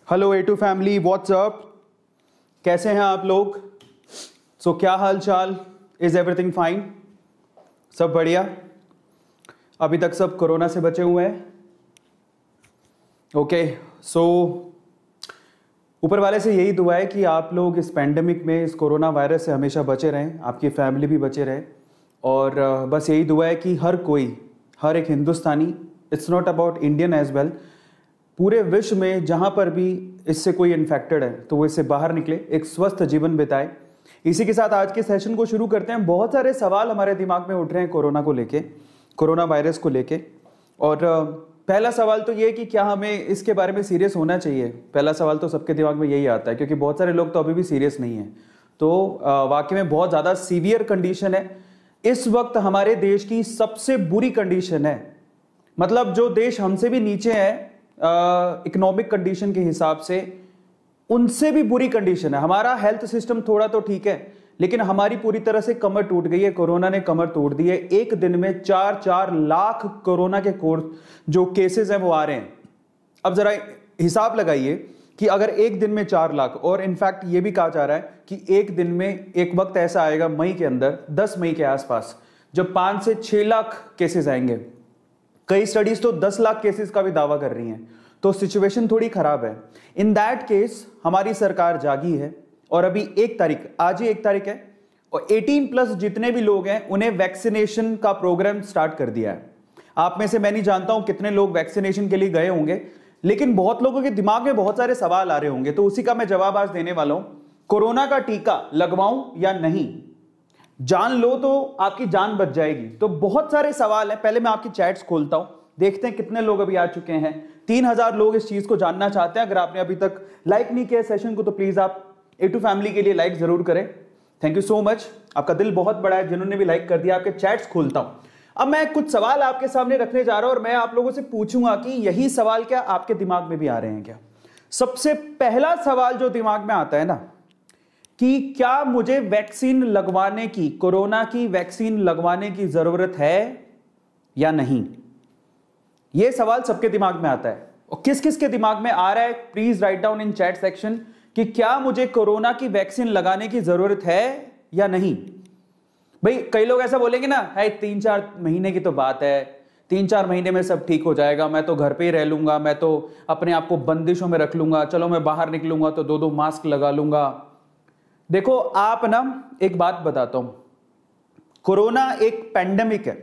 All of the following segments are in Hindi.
हेलो A2 फैमिली, व्हाट्सअप, कैसे हैं आप लोग? क्या हाल चाल? Is everything fine? सब बढ़िया? अभी तक सब कोरोना से बचे हुए हैं? ओके, ऊपर वाले से यही दुआ है कि आप लोग इस पैंडेमिक में, इस कोरोना वायरस से हमेशा बचे रहें, आपकी फैमिली भी बचे रहे। और बस यही दुआ है कि हर एक Hindustani, it's not about Indian as well, पूरे विश्व में जहाँ पर भी इससे कोई इन्फेक्टेड है तो वो इससे बाहर निकले, एक स्वस्थ जीवन बिताए। इसी के साथ आज के सेशन को शुरू करते हैं। बहुत सारे सवाल हमारे दिमाग में उठ रहे हैं कोरोना को लेके, कोरोना वायरस को लेके। और पहला सवाल तो ये कि क्या हमें इसके बारे में सीरियस होना चाहिए? पहला सवाल तो सबके दिमाग में यही आता है, क्योंकि बहुत सारे लोग तो अभी भी सीरियस नहीं हैं। तो वाकई में बहुत ज़्यादा सीवियर कंडीशन है। इस वक्त हमारे देश की सबसे बुरी कंडीशन है, मतलब जो देश हमसे भी नीचे है इकोनॉमिक कंडीशन के हिसाब से, उनसे भी बुरी कंडीशन है। हमारा हेल्थ सिस्टम थोड़ा तो ठीक है, लेकिन हमारी पूरी तरह से कमर टूट गई है। कोरोना ने कमर तोड़ दी है। एक दिन में 4 लाख कोरोना के जो केसेस हैं वो आ रहे हैं। अब जरा हिसाब लगाइए कि अगर एक दिन में 4 लाख, और इनफैक्ट ये भी कहा जा रहा है कि एक दिन में एक वक्त ऐसा आएगा मई के अंदर, 10 मई के आसपास, जब 5 से 6 लाख केसेस आएंगे। कई स्टडीज तो 10 लाख केसेस का भी दावा कर रही हैं। तो सिचुएशन थोड़ी खराब है। इन दैट केस हमारी सरकार जागी है और अभी 1 तारीख, आज ही 1 तारीख है, और 18+ जितने भी लोग हैं उन्हें वैक्सीनेशन का प्रोग्राम स्टार्ट कर दिया है। आप में से मैं नहीं जानता हूं कितने लोग वैक्सीनेशन के लिए गए होंगे, लेकिन बहुत लोगों के दिमाग में बहुत सारे सवाल आ रहे होंगे, तो उसी का मैं जवाब आज देने वाला हूं। कोरोना का टीका लगवाऊं या नहीं? जान लो तो आपकी जान बच जाएगी। तो बहुत सारे सवाल हैं। पहले मैं आपकी चैट्स खोलता हूं, देखते हैं कितने लोग अभी आ चुके हैं। 3000 लोग इस चीज को जानना चाहते हैं। अगर आपने अभी तक लाइक नहीं किया सेशन को तो प्लीज आप A2 फैमिली के लिए लाइक जरूर करें। थैंक यू सो मच, आपका दिल बहुत बड़ा है जिन्होंने भी लाइक कर दिया। आपके चैट्स खोलता हूं। अब मैं कुछ सवाल आपके सामने रखने जा रहा हूं और मैं आप लोगों से पूछूंगा कि यही सवाल क्या आपके दिमाग में भी आ रहे हैं क्या? सबसे पहला सवाल जो दिमाग में आता है ना, कि क्या मुझे वैक्सीन लगवाने की, कोरोना की वैक्सीन लगवाने की जरूरत है या नहीं? यह सवाल सबके दिमाग में आता है। और किस किस के दिमाग में आ रहा है please write down in chat section कि क्या मुझे कोरोना की वैक्सीन लगाने की जरूरत है या नहीं। भाई कई लोग ऐसा बोलेंगे ना, है 3-4 महीने की तो बात है, 3-4 महीने में सब ठीक हो जाएगा, मैं तो घर पे ही रह लूंगा, मैं तो अपने आप को बंदिशों में रख लूंगा, चलो मैं बाहर निकलूंगा तो 2-2 मास्क लगा लूंगा। देखो आप ना, एक बात बताता हूं, कोरोना एक पैंडेमिक है,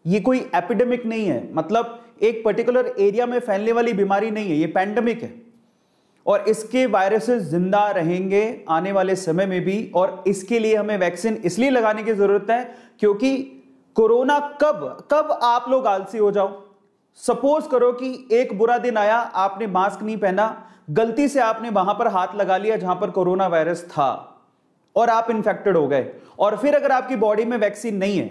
ये कोई एपिडेमिक नहीं है। मतलब एक पर्टिकुलर एरिया में फैलने वाली बीमारी नहीं है, ये पैंडेमिक है। और इसके वायरसेस जिंदा रहेंगे आने वाले समय में भी, और इसके लिए हमें वैक्सीन इसलिए लगाने की जरूरत है क्योंकि कोरोना कब आप लोग आलसी हो जाओ। सपोज करो कि एक बुरा दिन आया, आपने मास्क नहीं पहना, गलती से आपने वहां पर हाथ लगा लिया जहां पर कोरोना वायरस था और आप इन्फेक्टेड हो गए, और फिर अगर आपकी बॉडी में वैक्सीन नहीं है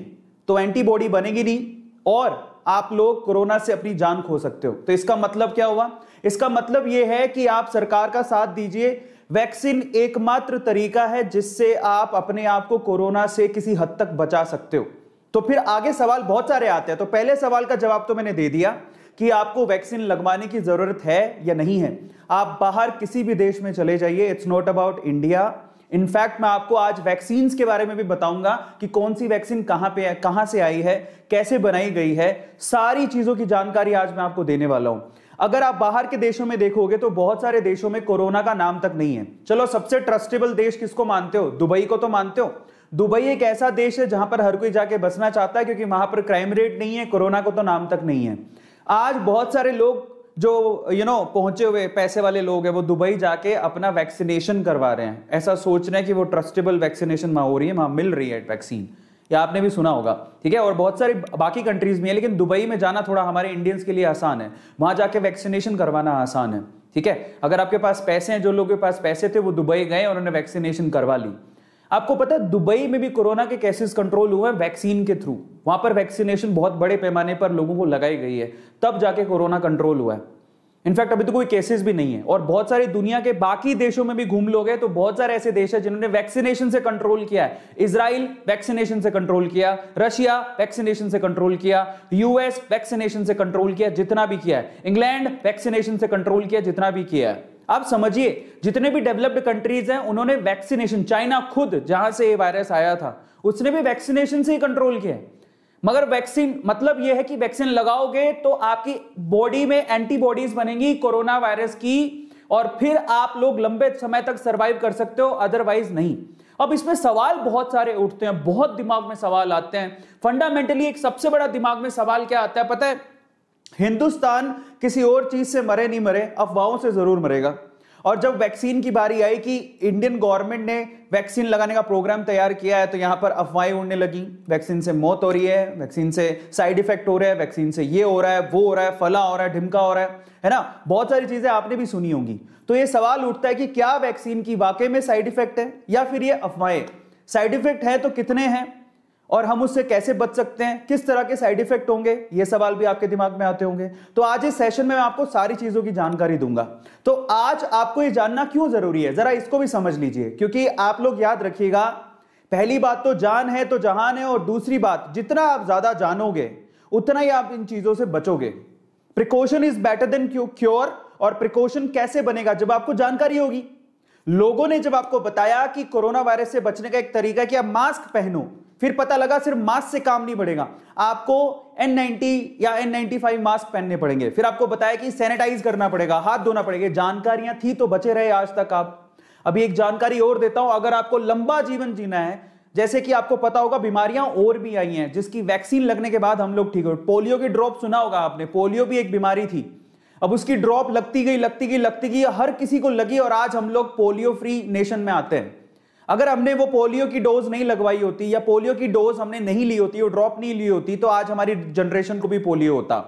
तो एंटीबॉडी बनेगी नहीं और आप लोग कोरोना से अपनी जान खो सकते हो। तो इसका मतलब क्या हुआ? इसका मतलब यह है कि आप सरकार का साथ दीजिए। वैक्सीन एकमात्र तरीका है जिससे आप अपने आप को कोरोना से किसी हद तक बचा सकते हो। तो फिर आगे सवाल बहुत सारे आते हैं। तो पहले सवाल का जवाब तो मैंने दे दिया कि आपको वैक्सीन लगवाने की जरूरत है या नहीं है। आप बाहर किसी भी देश में चले जाइए, it's not about India. In fact मैं आपको आज वैक्सीन्स के बारे में भी बताऊंगा कि कौन सी वैक्सीन कहां पे है, कहां से आई है, कैसे बनाई गई है, सारी चीजों की जानकारी आज मैं आपको देने वाला हूं। अगर आप बाहर के देशों में देखोगे तो बहुत सारे देशों में कोरोना का नाम तक नहीं है। चलो सबसे ट्रस्टेबल देश किसको मानते हो? दुबई को तो मानते हो। दुबई एक ऐसा देश है जहां पर हर कोई जाके बसना चाहता है क्योंकि वहां पर क्राइम रेट नहीं है, कोरोना को तो नाम तक नहीं है। आज बहुत सारे लोग जो पहुंचे हुए पैसे वाले लोग हैं वो दुबई जाके अपना वैक्सीनेशन करवा रहे हैं, ऐसा सोच रहे हैं कि वो ट्रस्टेबल वैक्सीनेशन वहां हो रही है, वहां मिल रही है वैक्सीन। या आपने भी सुना होगा, ठीक है। और बहुत सारी बाकी कंट्रीज में है, लेकिन दुबई में जाना थोड़ा हमारे इंडियंस के लिए आसान है, वहां जाके वैक्सीनेशन करवाना आसान है, ठीक है। अगर आपके पास पैसे हैं, जो लोगों के पास पैसे थे वो दुबई गए और उन्होंने वैक्सीनेशन करवा ली। आपको पता है दुबई में भी कोरोना के केसेस कंट्रोल हुए वैक्सीन के थ्रू। वहां पर वैक्सीनेशन बहुत बड़े पैमाने पर लोगों को लगाई गई है, तब जाके कोरोना कंट्रोल हुआ है। इनफैक्ट अभी तो कोई केसेस भी नहीं है। और बहुत सारी दुनिया के बाकी देशों में भी घूम लोगे तो बहुत सारे ऐसे देश है जिन्होंने वैक्सीनेशन से कंट्रोल किया है। इजराइल वैक्सीनेशन से कंट्रोल किया, रशिया वैक्सीनेशन से कंट्रोल किया, यूएस वैक्सीनेशन से कंट्रोल किया जितना भी किया है, इंग्लैंड वैक्सीनेशन से कंट्रोल किया जितना भी किया है। आप समझिए जितने भी डेवलप्ड कंट्रीज हैं उन्होंने वैक्सीनेशन, चाइना खुद जहां से ये वायरस आया था उसने भी वैक्सीनेशन से ही कंट्रोल किया है। मगर वैक्सीन मतलब यह है कि वैक्सीन लगाओगे तो आपकी बॉडी में एंटीबॉडीज बनेंगी कोरोना वायरस की और फिर आप लोग लंबे समय तक सरवाइव कर सकते हो, अदरवाइज नहीं। अब इसमें सवाल बहुत सारे उठते हैं, बहुत दिमाग में सवाल आते हैं। फंडामेंटली एक सबसे बड़ा दिमाग में सवाल क्या आता है पता है? हिंदुस्तान किसी और चीज से मरे नहीं मरे, अफवाहों से जरूर मरेगा। और जब वैक्सीन की बारी आई कि इंडियन गवर्नमेंट ने वैक्सीन लगाने का प्रोग्राम तैयार किया है तो यहां पर अफवाहें उड़ने लगी, वैक्सीन से मौत हो रही है, वैक्सीन से साइड इफेक्ट हो रहे हैं, वैक्सीन से ये हो रहा है, वो हो रहा है, फला हो रहा है, ढिमका हो रहा है ना। बहुत सारी चीजें आपने भी सुनी होंगी। तो ये सवाल उठता है कि क्या वैक्सीन की वाकई में साइड इफेक्ट है या फिर ये अफवाहें? साइड इफेक्ट है तो कितने हैं और हम उससे कैसे बच सकते हैं, किस तरह के साइड इफेक्ट होंगे, ये सवाल भी आपके दिमाग में आते होंगे। तो आज इस सेशन में मैं आपको सारी चीजों की जानकारी दूंगा। तो आज आपको ये जानना क्यों जरूरी है, जरा इसको भी समझ लीजिए, क्योंकि आप लोग याद रखिएगा, पहली बात तो जान है तो जहान है, और दूसरी बात जितना आप ज्यादा जानोगे उतना ही आप इन चीजों से बचोगे। Precaution is better than cure. और प्रिकॉशन कैसे बनेगा? जब आपको जानकारी होगी। लोगों ने जब आपको बताया कि कोरोना वायरस से बचने का एक तरीका कि आप मास्क पहनो, फिर पता लगा सिर्फ मास्क से काम नहीं बढ़ेगा, आपको N90 या N95 मास्क पहनने पड़ेंगे। फिर आपको बताया कि सैनिटाइज करना पड़ेगा, हाथ धोना पड़ेगा। जानकारियां थी तो बचे रहे आज तक आप। अभी एक जानकारी और देता हूं, अगर आपको लंबा जीवन जीना है, जैसे कि आपको पता होगा बीमारियां और भी आई हैं जिसकी वैक्सीन लगने के बाद हम लोग ठीक हो। पोलियो की ड्रॉप सुना होगा आपने, पोलियो भी एक बीमारी थी। अब उसकी ड्रॉप लगती गई, हर किसी को लगी और आज हम लोग पोलियो फ्री नेशन में आते हैं। अगर हमने वो पोलियो की डोज नहीं लगवाई होती या पोलियो की डोज हमने नहीं ली होती, वो ड्रॉप नहीं ली होती, तो आज हमारी जनरेशन को भी पोलियो होता।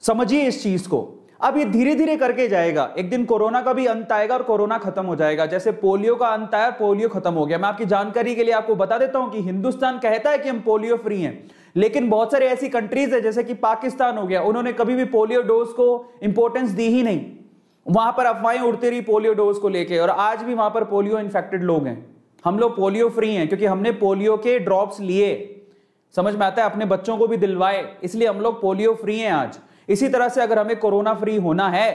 समझिए इस चीज को। अब ये धीरे धीरे करके जाएगा, एक दिन कोरोना का भी अंत आएगा और कोरोना खत्म हो जाएगा, जैसे पोलियो का अंत आया, पोलियो खत्म हो गया। मैं आपकी जानकारी के लिए आपको बता देता हूं कि हिंदुस्तान कहता है कि हम पोलियो फ्री हैं, लेकिन बहुत सारे ऐसी कंट्रीज है जैसे कि पाकिस्तान हो गया, उन्होंने कभी भी पोलियो डोज को इंपॉर्टेंस दी ही नहीं। वहां पर अफवाहें उड़ती रही पोलियो डोज को लेकर, और आज भी वहां पर पोलियो इन्फेक्टेड लोग हैं। हम लोग पोलियो फ्री हैं क्योंकि हमने पोलियो के ड्रॉप्स लिए, समझ में आता है, अपने बच्चों को भी दिलवाए, इसलिए हम लोग पोलियो फ्री हैं आज। इसी तरह से अगर हमें कोरोना फ्री होना है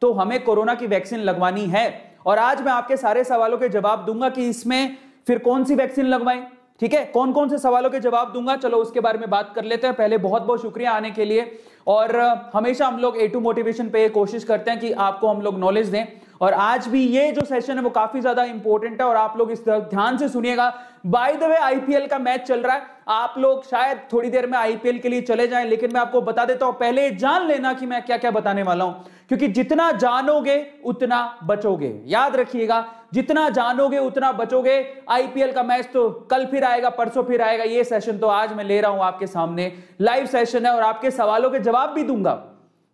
तो हमें कोरोना की वैक्सीन लगवानी है। और आज मैं आपके सारे सवालों के जवाब दूंगा कि इसमें फिर कौन सी वैक्सीन लगवाएं, ठीक है, कौन कौन से सवालों के जवाब दूंगा। चलो उसके बारे में बात कर लेते हैं। पहले बहुत बहुत शुक्रिया आने के लिए, और हमेशा हम लोग A2 मोटिवेशन पे कोशिश करते हैं कि आपको हम लोग नॉलेज दें, और आज भी ये जो सेशन है वो काफी ज्यादा इंपॉर्टेंट है और आप लोग इस ध्यान से सुनिएगा। बाय द वे IPL का मैच चल रहा है, आप लोग शायद थोड़ी देर में IPL के लिए चले जाएं, लेकिन मैं आपको बता देता हूं, पहले जान लेना कि मैं क्या क्या बताने वाला हूं, क्योंकि जितना जानोगे उतना बचोगे। याद रखिएगा, जितना जानोगे उतना बचोगे। IPL का मैच तो कल फिर आएगा, परसों फिर आएगा, ये सेशन तो आज मैं ले रहा हूं आपके सामने, लाइव सेशन है और आपके सवालों के जवाब भी दूंगा,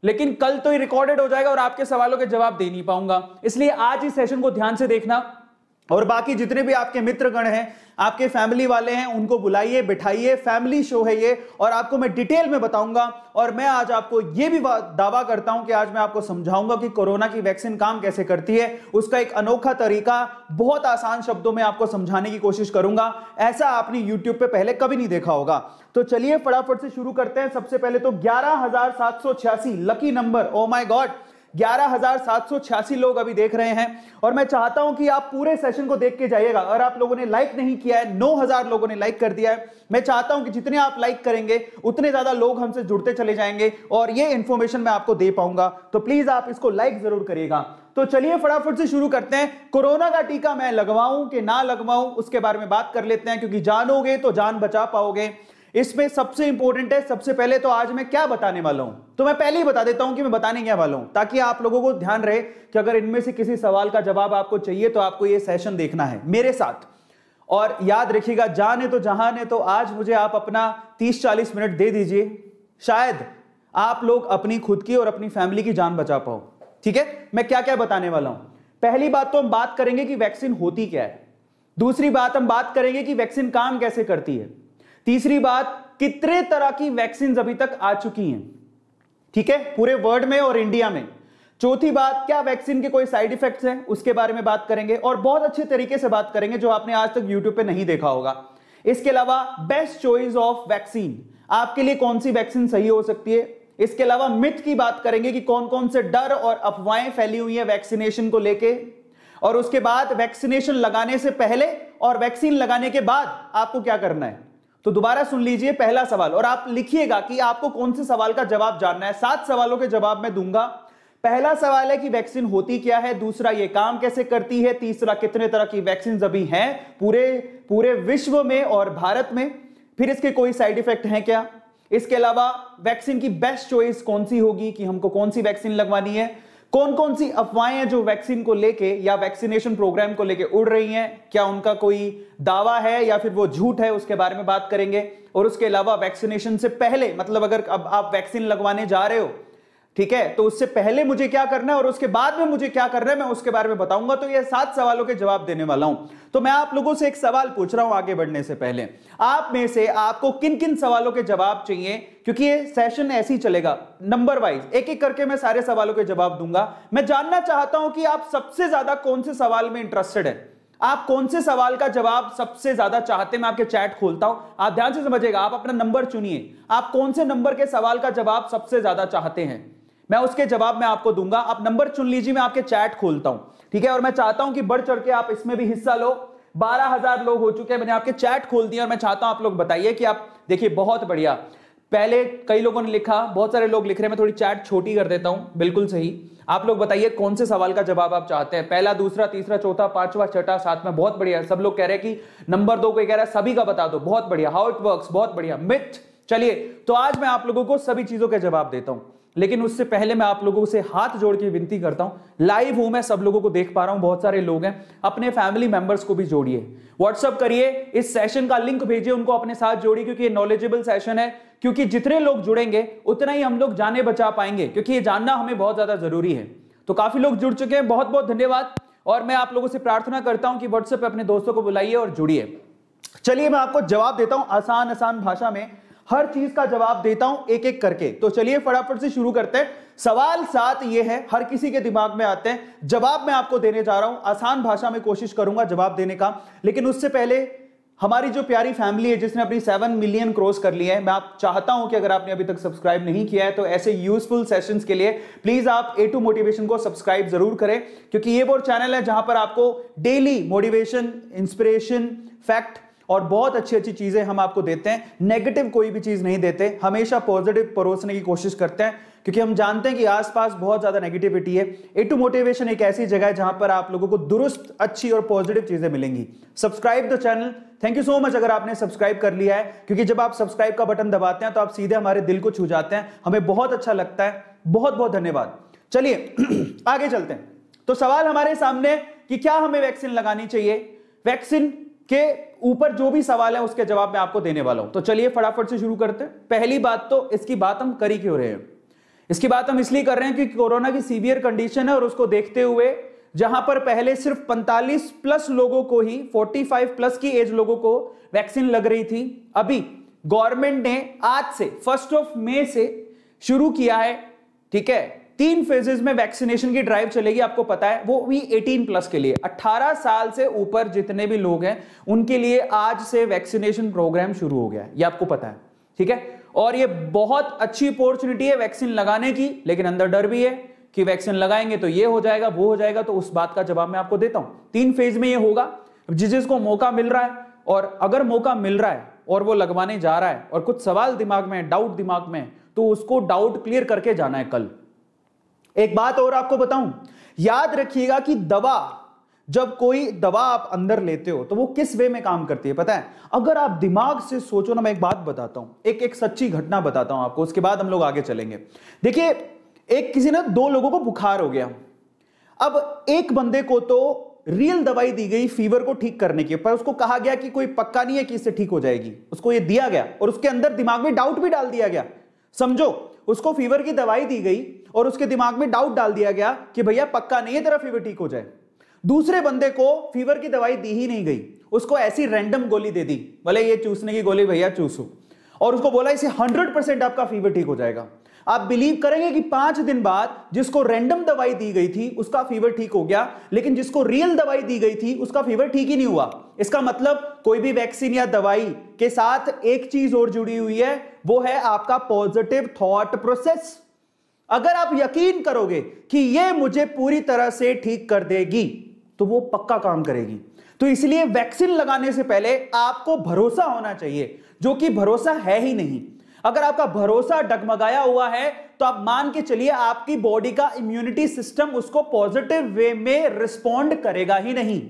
लेकिन कल तो ये रिकॉर्डेड हो जाएगा और आपके सवालों के जवाब दे नहीं पाऊंगा। इसलिए आज इस सेशन को ध्यान से देखना, और बाकी जितने भी आपके मित्रगण हैं, आपके फैमिली वाले हैं, उनको बुलाइए, बिठाइए, फैमिली शो है ये, और आपको मैं डिटेल में बताऊंगा। और मैं आज आपको ये भी दावा करता हूं कि आज मैं आपको समझाऊंगा कि कोरोना की वैक्सीन काम कैसे करती है, उसका एक अनोखा तरीका बहुत आसान शब्दों में आपको समझाने की कोशिश करूंगा। ऐसा आपने यूट्यूब पे पहले कभी नहीं देखा होगा। तो चलिए फटाफट से शुरू करते हैं। सबसे पहले तो 11,786 lucky number, oh my God, 11,786 लोग अभी देख रहे हैं, और मैं चाहता हूं कि आप पूरे सेशन को देख के जाइएगा। अगर आप लोगों ने लाइक नहीं किया है, 9,000 लोगों ने लाइक कर दिया है, मैं चाहता हूं कि जितने आप लाइक करेंगे उतने ज्यादा लोग हमसे जुड़ते चले जाएंगे और ये इंफॉर्मेशन मैं आपको दे पाऊंगा। तो प्लीज आप इसको लाइक जरूर करिएगा। तो चलिए फटाफट से शुरू करते हैं। कोरोना का टीका मैं लगवाऊं कि ना लगवाऊं उसके बारे में बात कर लेते हैं, क्योंकि जानोगे तो जान बचा पाओगे। इसमें सबसे इंपॉर्टेंट है, सबसे पहले तो आज मैं क्या बताने वाला हूं, तो मैं पहले ही बता देता हूं कि मैं बताने क्या वाला हूं, ताकि आप लोगों को ध्यान रहे कि अगर इनमें से किसी सवाल का जवाब आपको चाहिए तो आपको यह सेशन देखना है मेरे साथ। और याद रखिएगा, जान है तो जहान है, तो आज मुझे आप अपना 30-40 मिनट दे दीजिए, शायद आप लोग अपनी खुद की और अपनी फैमिली की जान बचा पाओ। ठीक है, मैं क्या क्या बताने वाला हूं। पहली बात तो हम बात करेंगे कि वैक्सीन होती क्या है, दूसरी बात हम बात करेंगे कि वैक्सीन काम कैसे करती है, तीसरी बात कितने तरह की वैक्सीन अभी तक आ चुकी हैं, ठीक है, पूरे वर्ल्ड में और इंडिया में। चौथी बात, क्या वैक्सीन के कोई साइड इफेक्ट्स हैं, उसके बारे में बात करेंगे, और बहुत अच्छे तरीके से बात करेंगे जो आपने आज तक यूट्यूब पे नहीं देखा होगा। इसके अलावा बेस्ट चॉइस ऑफ वैक्सीन, आपके लिए कौन सी वैक्सीन सही हो सकती है, इसके अलावा मिथ की बात करेंगे कि कौन कौन से डर और अफवाहें फैली हुई है वैक्सीनेशन को लेके, और उसके बाद वैक्सीनेशन लगाने से पहले और वैक्सीन लगाने के बाद आपको क्या करना है। तो दोबारा सुन लीजिए पहला सवाल, और आप लिखिएगा कि आपको कौन से सवाल का जवाब जानना है। 7 सवालों के जवाब मैं दूंगा। पहला सवाल है कि वैक्सीन होती क्या है, दूसरा ये काम कैसे करती है, तीसरा कितने तरह की वैक्सीन अभी हैं पूरे विश्व में और भारत में, फिर इसके कोई साइड इफेक्ट हैं क्या, इसके अलावा वैक्सीन की बेस्ट चॉइस कौन सी होगी कि हमको कौन सी वैक्सीन लगवानी है, कौन कौन सी अफवाहें हैं जो वैक्सीन को लेके या वैक्सीनेशन प्रोग्राम को लेके उड़ रही हैं, क्या उनका कोई दावा है या फिर वो झूठ है, उसके बारे में बात करेंगे। और उसके अलावा वैक्सीनेशन से पहले, मतलब अगर अब आप वैक्सीन लगवाने जा रहे हो, ठीक है, तो उससे पहले मुझे क्या करना है और उसके बाद में मुझे क्या करना है, मैं उसके बारे में बताऊंगा। तो ये 7 सवालों के जवाब देने वाला हूं। तो मैं आप लोगों से एक सवाल पूछ रहा हूं आगे बढ़ने से पहले, आप में से आपको किन किन सवालों के जवाब चाहिए, क्योंकि ये सेशन ऐसे ही चलेगा, नंबर वाइज एक एक करके मैं सारे सवालों के जवाब दूंगा। मैं जानना चाहता हूं कि आप सबसे ज्यादा कौन से सवाल में इंटरेस्टेड है, आप कौन से सवाल का जवाब सबसे ज्यादा चाहते हैं। मैं आपके चैट खोलता हूं, आप ध्यान से समझिएगा, आप अपना नंबर चुनिए, आप कौन से नंबर के सवाल का जवाब सबसे ज्यादा चाहते हैं, मैं उसके जवाब में आपको दूंगा। आप नंबर चुन लीजिए, मैं आपके चैट खोलता हूं, ठीक है। और मैं चाहता हूं कि बढ़ चढ़ के आप इसमें भी हिस्सा लो। 12,000 लोग हो चुके हैं, मैंने आपके चैट खोल दिया और मैं चाहता हूं आप लोग बताइए कि आप देखिए, बहुत बढ़िया। पहले कई लोगों ने लिखा, बहुत सारे लोग लिख रहे हैं, मैं थोड़ी चैट छोटी कर देता हूं, बिल्कुल सही। आप लोग बताइए कौन से सवाल का जवाब आप चाहते हैं, पहला, दूसरा, तीसरा, चौथा, पांचवा, छठा, सातवां। बहुत बढ़िया, सब लोग कह रहे हैं कि नंबर 2 कोई कह रहा है सभी का बता दो, बहुत बढ़िया। हाउ इट वर्क्स, बहुत बढ़िया। मिथ, चलिए तो आज मैं आप लोगों को सभी चीजों के जवाब देता हूं, लेकिन उससे पहले मैं आप लोगों से हाथ जोड़ के विनती करता हूं, लाइव हूं मैं, सब लोगों को देख पा रहा हूं, बहुत सारे लोग हैं, अपने फैमिली मेंबर्स को भी जोड़िए, व्हाट्सएप करिए, इस सेशन का लिंक भेजिए, उनको अपने साथ जोड़िए, क्योंकि ये नॉलेजेबल सेशन है। क्योंकि जितने लोग जुड़ेंगे उतना ही हम लोग जाने बचा पाएंगे, क्योंकि ये जानना हमें बहुत ज्यादा जरूरी है। तो काफी लोग जुड़ चुके हैं, बहुत बहुत धन्यवाद। और मैं आप लोगों से प्रार्थना करता हूं कि व्हाट्सएप पे अपने दोस्तों को बुलाइए और जुड़िए। चलिए मैं आपको जवाब देता हूं, आसान आसान भाषा में हर चीज का जवाब देता हूं एक एक करके। तो चलिए फटाफट से शुरू करते हैं। सवाल 7 ये है, हर किसी के दिमाग में आते हैं, जवाब मैं आपको देने जा रहा हूं, आसान भाषा में कोशिश करूंगा जवाब देने का। लेकिन उससे पहले हमारी जो प्यारी फैमिली है जिसने अपनी 7 मिलियन क्रॉस कर लिया है, मैं आप चाहता हूं कि अगर आपने अभी तक सब्सक्राइब नहीं किया है तो ऐसे यूजफुल सेशंस के लिए प्लीज आप A2 मोटिवेशन को सब्सक्राइब जरूर करें, क्योंकि ये वो चैनल है जहां पर आपको डेली मोटिवेशन, इंस्पिरेशन, फैक्ट और बहुत अच्छी अच्छी चीजें हम आपको देते हैं। नेगेटिव कोई भी चीज नहीं देते, हमेशा पॉजिटिव परोसने की कोशिश करते हैं, क्योंकि हम जानते हैं कि आसपास बहुत ज्यादा नेगेटिविटी है। A2 मोटिवेशन एक ऐसी जगह है जहां पर आप लोगों को दुरुस्त, अच्छी और पॉजिटिव चीजें मिलेंगी। Subscribe the channel, thank you so much अगर आपने सब्सक्राइब कर लिया है, क्योंकि जब आप सब्सक्राइब का बटन दबाते हैं तो आप सीधे हमारे दिल को छू जाते हैं, हमें बहुत अच्छा लगता है। बहुत बहुत धन्यवाद। चलिए आगे चलते हैं। तो सवाल हमारे सामने कि क्या हमें वैक्सीन लगानी चाहिए, वैक्सीन के ऊपर जो भी सवाल है उसके जवाब मैं आपको देने वाला हूं। तो चलिए फटाफट से शुरू करते हैं। पहली बात, तो इसकी बात हम कर ही क्यों रहे हैं? इसकी बात हम इसलिए कर रहे हैं क्योंकि कोरोना की सीवियर कंडीशन है, और उसको देखते हुए जहां पर पहले सिर्फ 45 प्लस लोगों को ही, 45 प्लस की एज लोगों को वैक्सीन लग रही थी, अभी गवर्नमेंट ने आज से 1 मई से शुरू किया है, ठीक है। 3 फेजेस में वैक्सीनेशन की ड्राइव चलेगी, आपको पता है, वो भी 18 प्लस के लिए, 18 साल से ऊपर जितने भी लोग हैं उनके लिए आज से वैक्सीनेशन प्रोग्राम शुरू हो गया है, ये आपको पता है, ठीक है। और ये बहुत अच्छी अपॉर्चुनिटी है वैक्सीन लगाने की, लेकिन अंदर डर भी है कि वैक्सीन लगाएंगे तो ये हो जाएगा, वो हो जाएगा। तो उस बात का जवाब मैं आपको देता हूं। 3 फेज में ये होगा, जिसको मौका मिल रहा है, और अगर मौका मिल रहा है और वो लगवाने जा रहा है और कुछ सवाल दिमाग में, डाउट दिमाग में, तो उसको डाउट क्लियर करके जाना है कल। एक बात और आपको बताऊं, याद रखिएगा कि दवा, जब कोई दवा आप अंदर लेते हो तो वो किस वे में काम करती है पता है? अगर आप दिमाग से सोचो ना, मैं एक बात बताता हूं, एक सच्ची घटना बताता हूं आपको, उसके बाद हम लोग आगे चलेंगे। देखिए, एक किसी ने 2 लोगों को बुखार हो गया। अब एक बंदे को तो रियल दवाई दी गई फीवर को ठीक करने की, पर उसको कहा गया कि कोई पक्का नहीं है कि इससे ठीक हो जाएगी, उसको ये दिया गया और उसके अंदर दिमाग में डाउट भी डाल दिया गया। समझो, उसको फीवर की दवाई दी गई और उसके दिमाग में डाउट डाल दिया गया कि भैया पक्का नहीं है तेरा फीवर ठीक हो जाए। दूसरे बंदे को फीवर की दवाई दी ही नहीं गई, उसको ऐसी रैंडम गोली दे दी, भले ये चूसने की गोली भैया चूसो, और उसको बोला इसे 100% आपका फीवर ठीक हो जाएगा। आप बिलीव करेंगे कि 5 दिन बाद जिसको रैंडम दवाई दी गई थी उसका फीवर ठीक हो गया, लेकिन जिसको रियल दवाई दी गई थी उसका फीवर ठीक ही नहीं हुआ। इसका मतलब कोई भी वैक्सीन या दवाई के साथ एक चीज और जुड़ी हुई है, वो है आपका पॉजिटिव थॉट प्रोसेस। अगर आप यकीन करोगे कि ये मुझे पूरी तरह से ठीक कर देगी, तो वो पक्का काम करेगी। तो इसलिए वैक्सीन लगाने से पहले आपको भरोसा होना चाहिए, जो कि भरोसा है ही नहीं। अगर आपका भरोसा डगमगाया हुआ है तो आप मान के चलिए आपकी बॉडी का इम्यूनिटी सिस्टम उसको पॉजिटिव वे में रिस्पॉन्ड करेगा ही नहीं।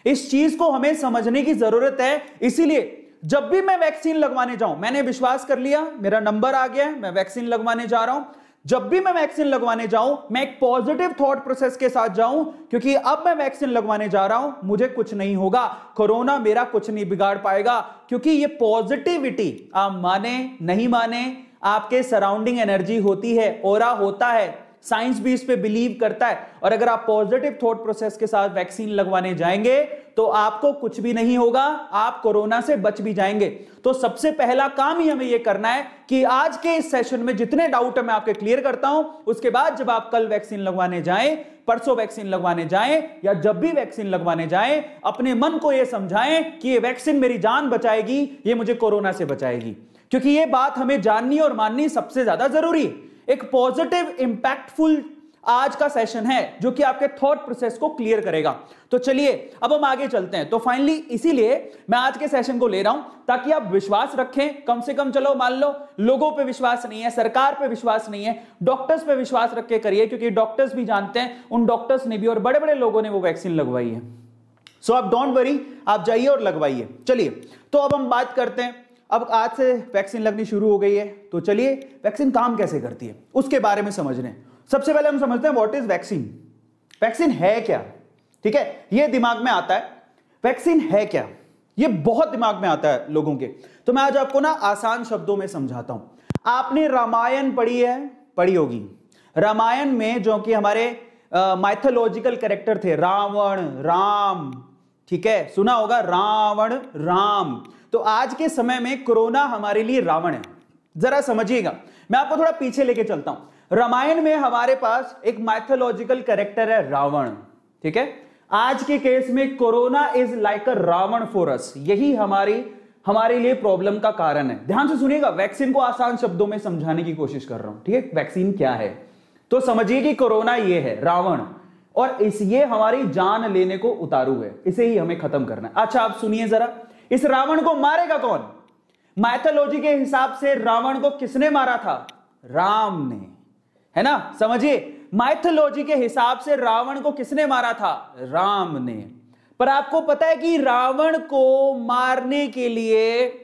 इस चीज को हमें समझने की जरूरत है। इसीलिए जब भी मैं वैक्सीन लगवाने जाऊं, मैंने विश्वास कर लिया, मेरा नंबर आ गया, मैं वैक्सीन लगवाने जा रहा हूं। जब भी मैं वैक्सीन लगवाने जाऊं, मैं एक पॉजिटिव थॉट प्रोसेस के साथ जाऊं, क्योंकि अब मैं वैक्सीन लगवाने जा रहा हूं, मुझे कुछ नहीं होगा, कोरोना मेरा कुछ नहीं बिगाड़ पाएगा। क्योंकि ये पॉजिटिविटी, आप माने नहीं माने, आपके सराउंडिंग एनर्जी होती है, ऑरा होता है, साइंस भी इस पे बिलीव करता है। और अगर आप पॉजिटिव थॉट प्रोसेस के साथ वैक्सीन लगवाने जाएंगे तो आपको कुछ भी नहीं होगा, आप कोरोना से बच भी जाएंगे। तो सबसे पहला काम ही हमें यह करना है कि आज के इस सेशन में जितने डाउट है मैं आपके क्लियर करता हूं। उसके बाद जब आप कल वैक्सीन लगवाने जाएं, परसों वैक्सीन लगवाने जाएं, या जब भी वैक्सीन लगवाने जाएं, अपने मन को यह समझाएं कि ये वैक्सीन मेरी जान बचाएगी, ये मुझे कोरोना से बचाएगी। क्योंकि ये बात हमें जाननी और माननी सबसे ज्यादा जरूरी है। एक पॉजिटिव इंपैक्टफुल आज का सेशन है जो कि आपके थॉट प्रोसेस को क्लियर करेगा। तो चलिए अब हम आगे चलते हैं। तो फाइनली इसीलिए मैं आज के सेशन को ले रहा हूं ताकि आप विश्वास रखें, कम से कम। चलो मान लो लोगों पे विश्वास नहीं है, सरकार पे विश्वास नहीं है, डॉक्टर्स पे विश्वास रख के करिए, क्योंकि डॉक्टर्स भी जानते हैं, उन डॉक्टर्स ने भी और बड़े बड़े लोगों ने वो वैक्सीन लगवाई है। सो आप डोंट वरी, आप जाइए और लगवाइए। चलिए तो अब हम बात करते हैं। अब आज से वैक्सीन लगनी शुरू हो गई है, तो चलिए वैक्सीन काम कैसे करती है उसके बारे में समझ रहे हैं। सबसे पहले हम समझते हैं व्हाट इज वैक्सीन। वैक्सीन है क्या, ठीक है, ये दिमाग में आता है। वैक्सीन है क्या, ये बहुत दिमाग में आता है लोगों के। तो मैं आज आपको ना आसान शब्दों में समझाता हूं। आपने रामायण पढ़ी है, पढ़ी होगी। रामायण में जो कि हमारे माइथोलॉजिकल कैरेक्टर थे, रावण, राम, ठीक है, सुना होगा रावण, राम। तो आज के समय में कोरोना हमारे लिए रावण है। जरा समझिएगा, मैं आपको थोड़ा पीछे लेके चलता हूं। रामायण में हमारे पास एक माइथोलॉजिकल कैरेक्टर है रावण, ठीक है। आज के केस में corona is like a Ravan for us. यही हमारे लिए प्रॉब्लम का कारण है। ध्यान से सुनिएगा, वैक्सीन को आसान शब्दों में समझाने की कोशिश कर रहा हूं, ठीक है। वैक्सीन क्या है तो समझिए कि कोरोना ये है रावण, और ये हमारी जान लेने को उतारू है, इसे ही हमें खत्म करना है। अच्छा आप सुनिए जरा, इस रावण को मारेगा कौन? माइथोलॉजी के हिसाब से रावण को किसने मारा था? राम ने, है ना। समझिए, माइथोलॉजी के हिसाब से रावण को किसने मारा था? राम ने। पर आपको पता है कि रावण को मारने के लिए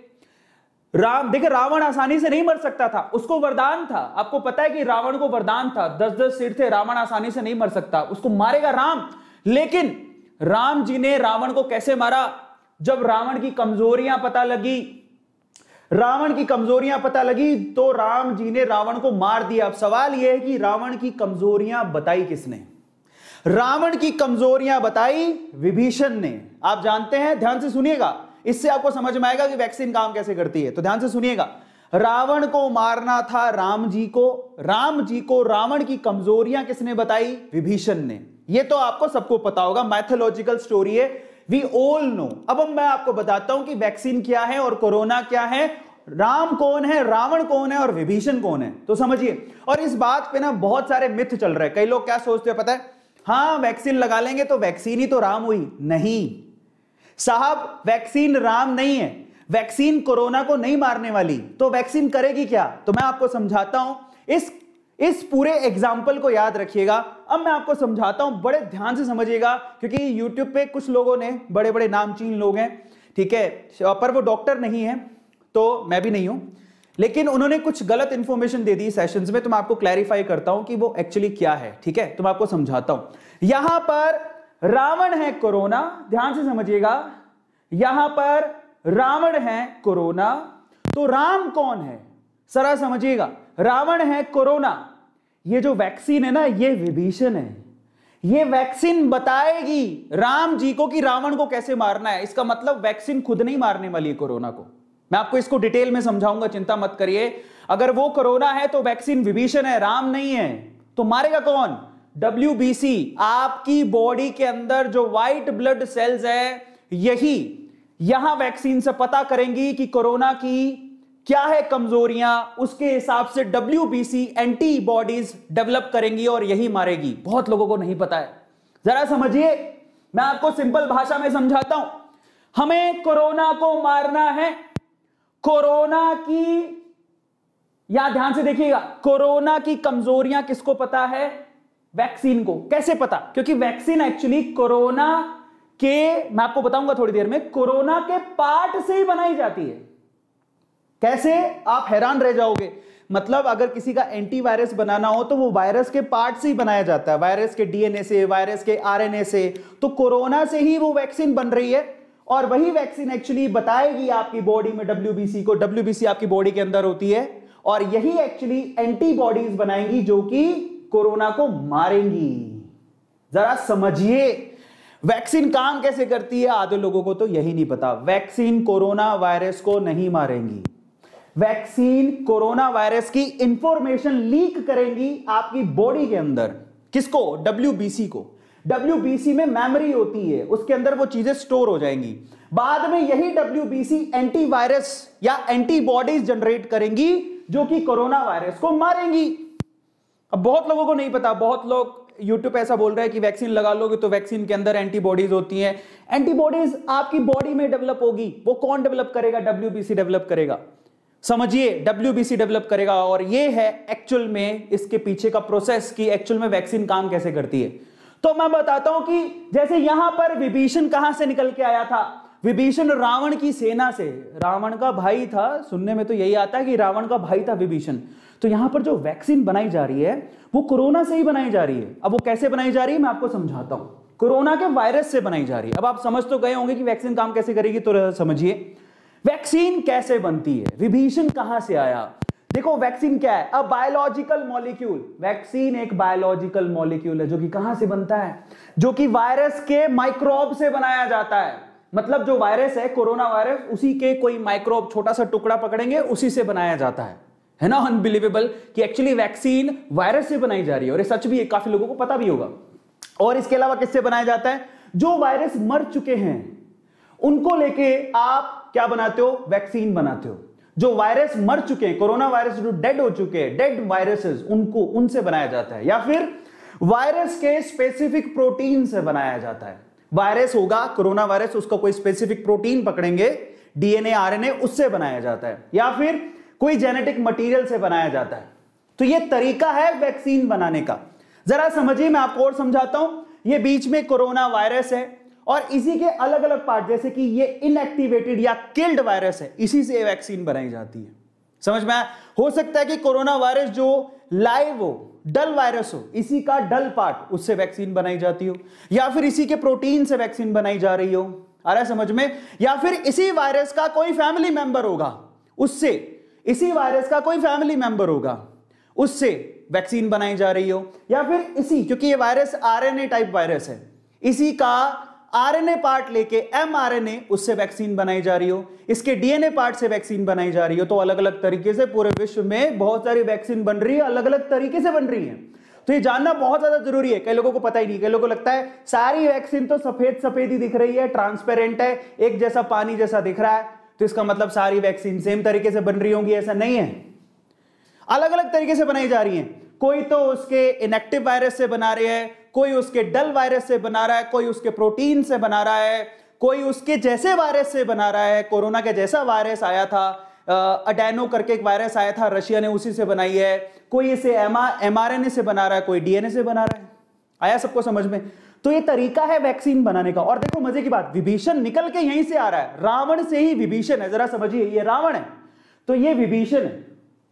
देखिए रावण आसानी से नहीं मर सकता था, उसको वरदान था। आपको पता है कि रावण को वरदान था, 10-10 सिर थे, रावण आसानी से नहीं मर सकता, उसको मारेगा राम। लेकिन राम जी ने रावण को कैसे मारा? जब रावण की कमजोरियां पता लगी, तो राम जी ने रावण को मार दिया। अब सवाल यह है कि रावण की कमजोरियां बताई किसने? रावण की कमजोरियां बताई विभीषण ने। आप जानते हैं, ध्यान से सुनिएगा, इससे आपको समझ में आएगा कि वैक्सीन काम कैसे करती है। तो ध्यान से सुनिएगा, रावण को मारना था राम जी को रावण की कमजोरियां किसने बताई? विभीषण ने। यह तो आपको सबको पता होगा, मैथोलॉजिकल स्टोरी है, वी ऑल नो। अब मैं आपको बताता हूं कि वैक्सीन क्या है और कोरोना क्या है, राम कौन है, रावण कौन है और विभीषण कौन है। तो समझिए, और इस बात पे ना बहुत सारे मिथ चल रहे हैं। कई लोग क्या सोचते हैं पता है, हाँ वैक्सीन लगा लेंगे तो वैक्सीन ही तो राम हुई। नहीं साहब, वैक्सीन राम नहीं है, वैक्सीन कोरोना को नहीं मारने वाली। तो वैक्सीन करेगी क्या? तो मैं आपको समझाता हूं। इस पूरे एग्जाम्पल को याद रखिएगा। अब मैं आपको समझाता हूं, बड़े ध्यान से समझिएगा, क्योंकि यूट्यूब पे कुछ लोगों ने, बड़े बड़े नामचीन लोग हैं, ठीक है, पर वो डॉक्टर नहीं है, तो मैं भी नहीं हूं, लेकिन उन्होंने कुछ गलत इंफॉर्मेशन दे दी सेशंस में। तो मैं आपको क्लैरिफाई करता हूं कि वो एक्चुअली क्या है, ठीक है। तो मैं आपको समझाता हूं। यहां पर रावण है कोरोना, ध्यान से समझिएगा, यहां पर रावण है कोरोना। तो राम कौन है? जरा समझिएगा, रावण है कोरोना, ये जो वैक्सीन है ना, ये विभीषण है। ये वैक्सीन बताएगी राम जी को कि रावण को कैसे मारना है। इसका मतलब वैक्सीन खुद नहीं मारने वाली है कोरोना को। मैं आपको इसको डिटेल में समझाऊंगा, चिंता मत करिए। अगर वो कोरोना है तो वैक्सीन विभीषण है, राम नहीं है। तो मारेगा कौन? WBC। आपकी बॉडी के अंदर जो व्हाइट ब्लड सेल्स है, यही यहां वैक्सीन से पता करेंगी कि कोरोना की क्या है कमजोरियां, उसके हिसाब से WBC एंटीबॉडीज डेवलप करेंगी और यही मारेगी। बहुत लोगों को नहीं पता है, जरा समझिए, मैं आपको सिंपल भाषा में समझाता हूं। हमें कोरोना को मारना है। कोरोना की, यहां ध्यान से देखिएगा, कोरोना की कमजोरियां किसको पता है? वैक्सीन को। कैसे पता? क्योंकि वैक्सीन एक्चुअली कोरोना के, मैं आपको बताऊंगा थोड़ी देर में, कोरोना के पार्ट से ही बनाई जाती है। कैसे? आप हैरान रह जाओगे। मतलब अगर किसी का एंटीवायरस बनाना हो तो वो वायरस के पार्ट से ही बनाया जाता है, वायरस के DNA से, वायरस के RNA से। तो कोरोना से ही वो वैक्सीन बन रही है और वही वैक्सीन एक्चुअली बताएगी आपकी बॉडी में WBC को। WBC आपकी बॉडी के अंदर होती है और यही एक्चुअली एंटीबॉडीज बनाएंगी जो कि कोरोना को मारेंगी। जरा समझिए वैक्सीन काम कैसे करती है। आधे लोगों को तो यही नहीं पता। वैक्सीन कोरोना वायरस को नहीं मारेंगी। वैक्सीन कोरोना वायरस की इंफॉर्मेशन लीक करेंगी आपकी बॉडी के अंदर। किसको? WBC को। WBC में मेमोरी होती है, उसके अंदर वो चीजें स्टोर हो जाएंगी। बाद में यही WBC एंटीवायरस या एंटीबॉडीज जनरेट करेंगी जो कि कोरोना वायरस को मारेंगी। अब बहुत लोगों को नहीं पता। बहुत लोग यूट्यूब पे ऐसा बोल रहे हैं कि वैक्सीन लगा लोगे तो वैक्सीन के अंदर एंटीबॉडीज होती हैं। एंटीबॉडीज आपकी बॉडी में डेवलप होगी। वो कौन डेवलप करेगा? WBC डेवलप करेगा। समझिए, WBC डेवलप करेगा। और ये है एक्चुअल में इसके पीछे का प्रोसेस कि एक्चुअल में वैक्सीन काम कैसे करती है। तो मैं बताता हूं कि जैसे यहां पर विभीषण कहां से निकल के आया था? विभीषण रावण की सेना से, रावण का भाई था। सुनने में तो यही आता है कि रावण का भाई था विभीषण। तो यहां पर जो वैक्सीन बनाई जा रही है वो कोरोना से ही बनाई जा रही है। अब वो कैसे बनाई जा रही है मैं आपको समझाता हूं। कोरोना के वायरस से बनाई जा रही है। अब आप समझ तो गए होंगे कि वैक्सीन काम कैसे करेगी, तो समझिए वैक्सीन कैसे बनती है, विभीषण कहां से आया। देखो वैक्सीन क्या है? A biological molecule. वैक्सीन एक बायोलॉजिकल मॉलिक्यूल है जो कि कहां से बनता है? जो कि वायरस के माइक्रोब से बनाया जाता है। मतलब जो वायरस है कोरोना वायरस, उसी के कोई माइक्रोब छोटा सा टुकड़ा पकड़ेंगे, उसी से बनाया जाता है ना। अनबिलीवेबल कि एक्चुअली वैक्सीन वायरस से बनाई जा रही है और ये सच भी है, काफी लोगों को पता भी होगा। और इसके अलावा किससे बनाया जाता है? जो वायरस मर चुके हैं उनको लेके आप क्या बनाते हो? वैक्सीन बनाते हो। जो वायरस मर चुके हैं, कोरोना वायरस जो डेड हो चुके हैं, डेड वायरसेस, उनको उनसे बनाया जाता है। या फिर वायरस के स्पेसिफिक प्रोटीन से बनाया जाता है। वायरस होगा कोरोना वायरस, उसका कोई स्पेसिफिक प्रोटीन पकड़ेंगे, DNA RNA, उससे बनाया जाता है। या फिर कोई जेनेटिक मटेरियल से बनाया जाता है। तो यह तरीका है वैक्सीन बनाने का। जरा समझिए, मैं आपको और समझाता हूं। ये बीच में कोरोना वायरस है और इसी के अलग अलग पार्ट, जैसे कि ये इनएक्टिवेटेड या किल्ड वायरस है, इसी से वैक्सीन बनाई जाती है। समझ में आया? हो सकता है कि कोरोना वायरस जो लाइव हो, डल वायरस हो, इसी का डल पार्ट, उससे वैक्सीन बनाई जाती हो। या फिर इसी के प्रोटीन से वैक्सीन बनाई जा रही हो। आ रहा है समझ में? या फिर इसी वायरस का कोई फैमिली मेंबर होगा, उससे, इसी वायरस का कोई फैमिली मेंबर होगा, उससे वैक्सीन बनाई जा रही हो। या फिर इसी, क्योंकि ये वायरस RNA टाइप वायरस है, इसी का RNA पार्ट लेके mRNA, उससे वैक्सीन बनाई जा रही हो। इसके DNA पार्ट से वैक्सीन बनाई जा रही हो। तो अलग अलग तरीके से पूरे विश्व में बहुत सारी वैक्सीन बन रही है, अलग अलग तरीके से बन रही है। तो ये जानना बहुत ज्यादा जरूरी है। कई लोगों को पता ही नहीं। कई लोगों को लगता है सारी वैक्सीन तो सफेद सफेद ही दिख रही है, ट्रांसपेरेंट है, एक जैसा पानी जैसा दिख रहा है, तो इसका मतलब सारी वैक्सीन सेम तरीके से बन रही होंगी। ऐसा नहीं है, अलग अलग तरीके से बनाई जा रही है। कोई तो उसके इनएक्टिव वायरस से बना रहे हैं, कोई उसके डल वायरस से बना रहा है, कोई उसके प्रोटीन से बना रहा है, कोई उसके जैसे वायरस से बना रहा है। कोरोना के जैसा वायरस आया था, अडेनो करके एक वायरस आया था, रशिया ने उसी से बनाई है। कोई इसे mRNA से बना रहा है, कोई DNA से बना रहा है। आया सबको समझ में? तो ये तरीका है वैक्सीन बनाने का। और देखो मजे की बात, विभीषण निकल के यहीं से आ रहा है, रावण से ही विभीषण है। जरा समझिए, ये रावण है तो ये विभीषण है।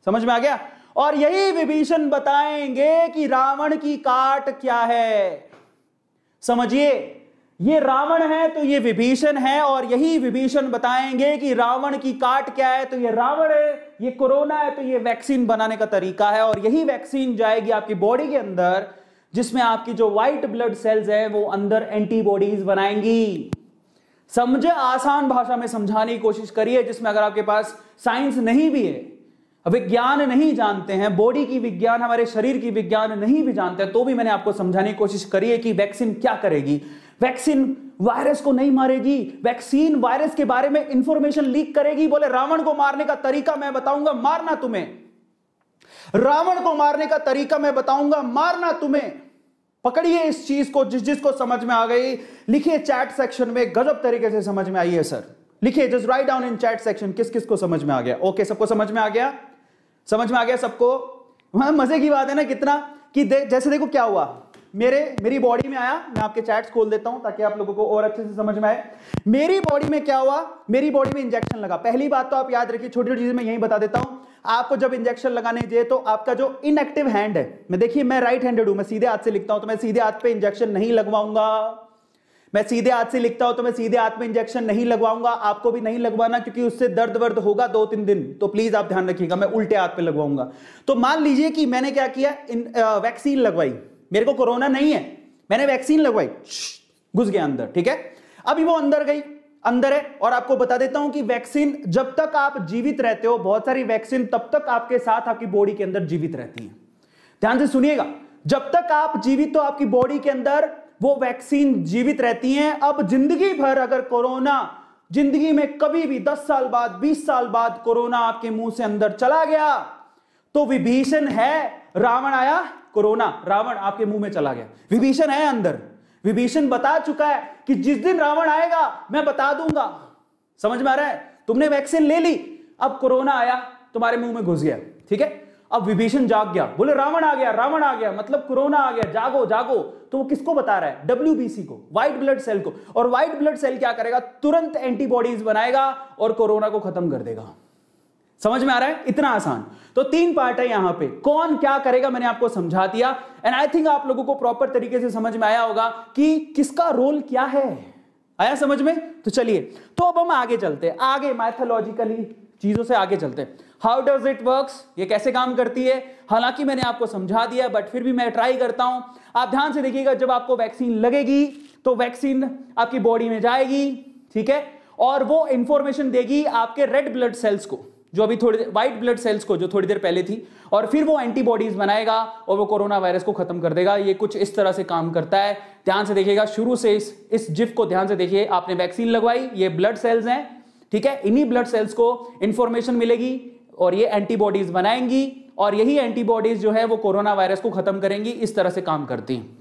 समझ में आ गया? और यही विभीषण बताएंगे कि रावण की काट क्या है। समझिए, ये रावण है तो ये विभीषण है, और यही विभीषण बताएंगे कि रावण की काट क्या है। तो ये रावण है, ये कोरोना है, तो ये वैक्सीन बनाने का तरीका है। और यही वैक्सीन जाएगी आपकी बॉडी के अंदर, जिसमें आपकी जो व्हाइट ब्लड सेल्स है वो अंदर एंटीबॉडीज बनाएंगी। समझे? आसान भाषा में समझाने की कोशिश करिए, जिसमें अगर आपके पास साइंस नहीं भी है, विज्ञान नहीं जानते हैं, बॉडी की विज्ञान, हमारे शरीर की विज्ञान नहीं भी जानते हैं, तो भी मैंने आपको समझाने की कोशिश करी है कि वैक्सीन क्या करेगी। वैक्सीन वायरस को नहीं मारेगी, वैक्सीन वायरस के बारे में इंफॉर्मेशन लीक करेगी। बोले रावण को मारने का तरीका मैं बताऊंगा, मारना तुम्हें। रावण को मारने का तरीका मैं बताऊंगा, मारना तुम्हें। पकड़िए इस चीज को, जिसको समझ में आ गई लिखिए चैट सेक्शन में, गजब तरीके से समझ में आई है सर, लिखिए, just write down in chat section किस किस को समझ में आ गया। ओके, सबको समझ में आ गया, समझ में आ गया सबको। मजे की बात है ना कितना, कि जैसे देखो क्या हुआ, मेरी बॉडी में आया, मैं आपके चैट्स खोल देता हूं ताकि आप लोगों को और अच्छे से समझ में आए। मेरी बॉडी में क्या हुआ, मेरी बॉडी में इंजेक्शन लगा। पहली बात तो आप याद रखिए, छोटी छोटी चीजें मैं यही बता देता हूं आपको। जब इंजेक्शन लगाने जाए तो आपका जो इनएक्टिव हैंड है, मैं देखिए मैं राइट हैंडेड हूं, मैं सीधे हाथ से लिखता हूं तो मैं सीधे हाथ पे इंजेक्शन नहीं लगवाऊंगा। मैं सीधे हाथ से लिखता हूं तो मैं सीधे हाथ में इंजेक्शन नहीं लगवाऊंगा। आपको भी नहीं लगवाना, क्योंकि उससे दर्द वर्द होगा 2-3 दिन, तो प्लीज आप ध्यान रखिएगा। मैं उल्टे हाथ पे लगवाऊंगा। तो मान लीजिए कि मैंने क्या किया, वैक्सीन लगवाई, मेरे को कोरोना नहीं है, मैंने वैक्सीन लगवाई, घुस गया अंदर, ठीक है। अभी वो अंदर गई, अंदर है। और आपको बता देता हूं कि वैक्सीन जब तक आप जीवित रहते हो, बहुत सारी वैक्सीन तब तक आपके साथ आपकी बॉडी के अंदर जीवित रहती है। ध्यान से सुनिएगा, जब तक आप जीवित हो आपकी बॉडी के अंदर वो वैक्सीन जीवित रहती हैं। अब जिंदगी भर अगर कोरोना, जिंदगी में कभी भी 10 साल बाद, 20 साल बाद कोरोना आपके मुंह से अंदर चला गया तो विभीषण है, रावण आया, कोरोना, रावण आपके मुंह में चला गया, विभीषण है अंदर। विभीषण बता चुका है कि जिस दिन रावण आएगा मैं बता दूंगा। समझ में आ रहा है, तुमने वैक्सीन ले ली, अब कोरोना आया तुम्हारे मुंह में घुस गया, ठीक है। अब विभीषण जाग गया, बोले रावण आ गया, रावण आ गया, मतलब कोरोना आ गया, जागो जागो। तो वो किसको बता रहा है, WBC को, व्हाइट ब्लड सेल को। और व्हाइट ब्लड सेल क्या करेगा, तुरंत एंटीबॉडीज बनाएगा और कोरोना को खत्म कर देगा। समझ में आ रहा है, इतना आसान। तो 3 पार्ट है यहां पे, कौन क्या करेगा मैंने आपको समझा दिया। एंड आई थिंक आप लोगों को प्रॉपर तरीके से समझ में आया होगा कि किसका रोल क्या है। आया समझ में? तो चलिए, तो अब हम आगे चलते हैं, आगे मैथोलॉजिकली चीजों से आगे चलते हैं। हाउ डज इट वर्क्स, ये कैसे काम करती है। हालांकि मैंने आपको समझा दिया, बट फिर भी मैं ट्राई करता हूं। आप ध्यान से देखिएगा, जब आपको वैक्सीन लगेगी तो वैक्सीन आपकी बॉडी में जाएगी, ठीक है, और वो इंफॉर्मेशन देगी आपके रेड ब्लड सेल्स को, जो अभी थोड़ी व्हाइट ब्लड सेल्स को, जो थोड़ी देर पहले थी, और फिर वो एंटीबॉडीज बनाएगा और वो कोरोना वायरस को खत्म कर देगा। ये कुछ इस तरह से काम करता है। ध्यान से देखिएगा, शुरू से इस जिफ को ध्यान से देखिए। आपने वैक्सीन लगवाई, ये ब्लड सेल्स हैं, ठीक है, इन्हीं ब्लड सेल्स को इंफॉर्मेशन मिलेगी और ये एंटीबॉडीज बनाएंगी, और यही एंटीबॉडीज जो है वो कोरोना वायरस को खत्म करेंगी। इस तरह से काम करती हैं,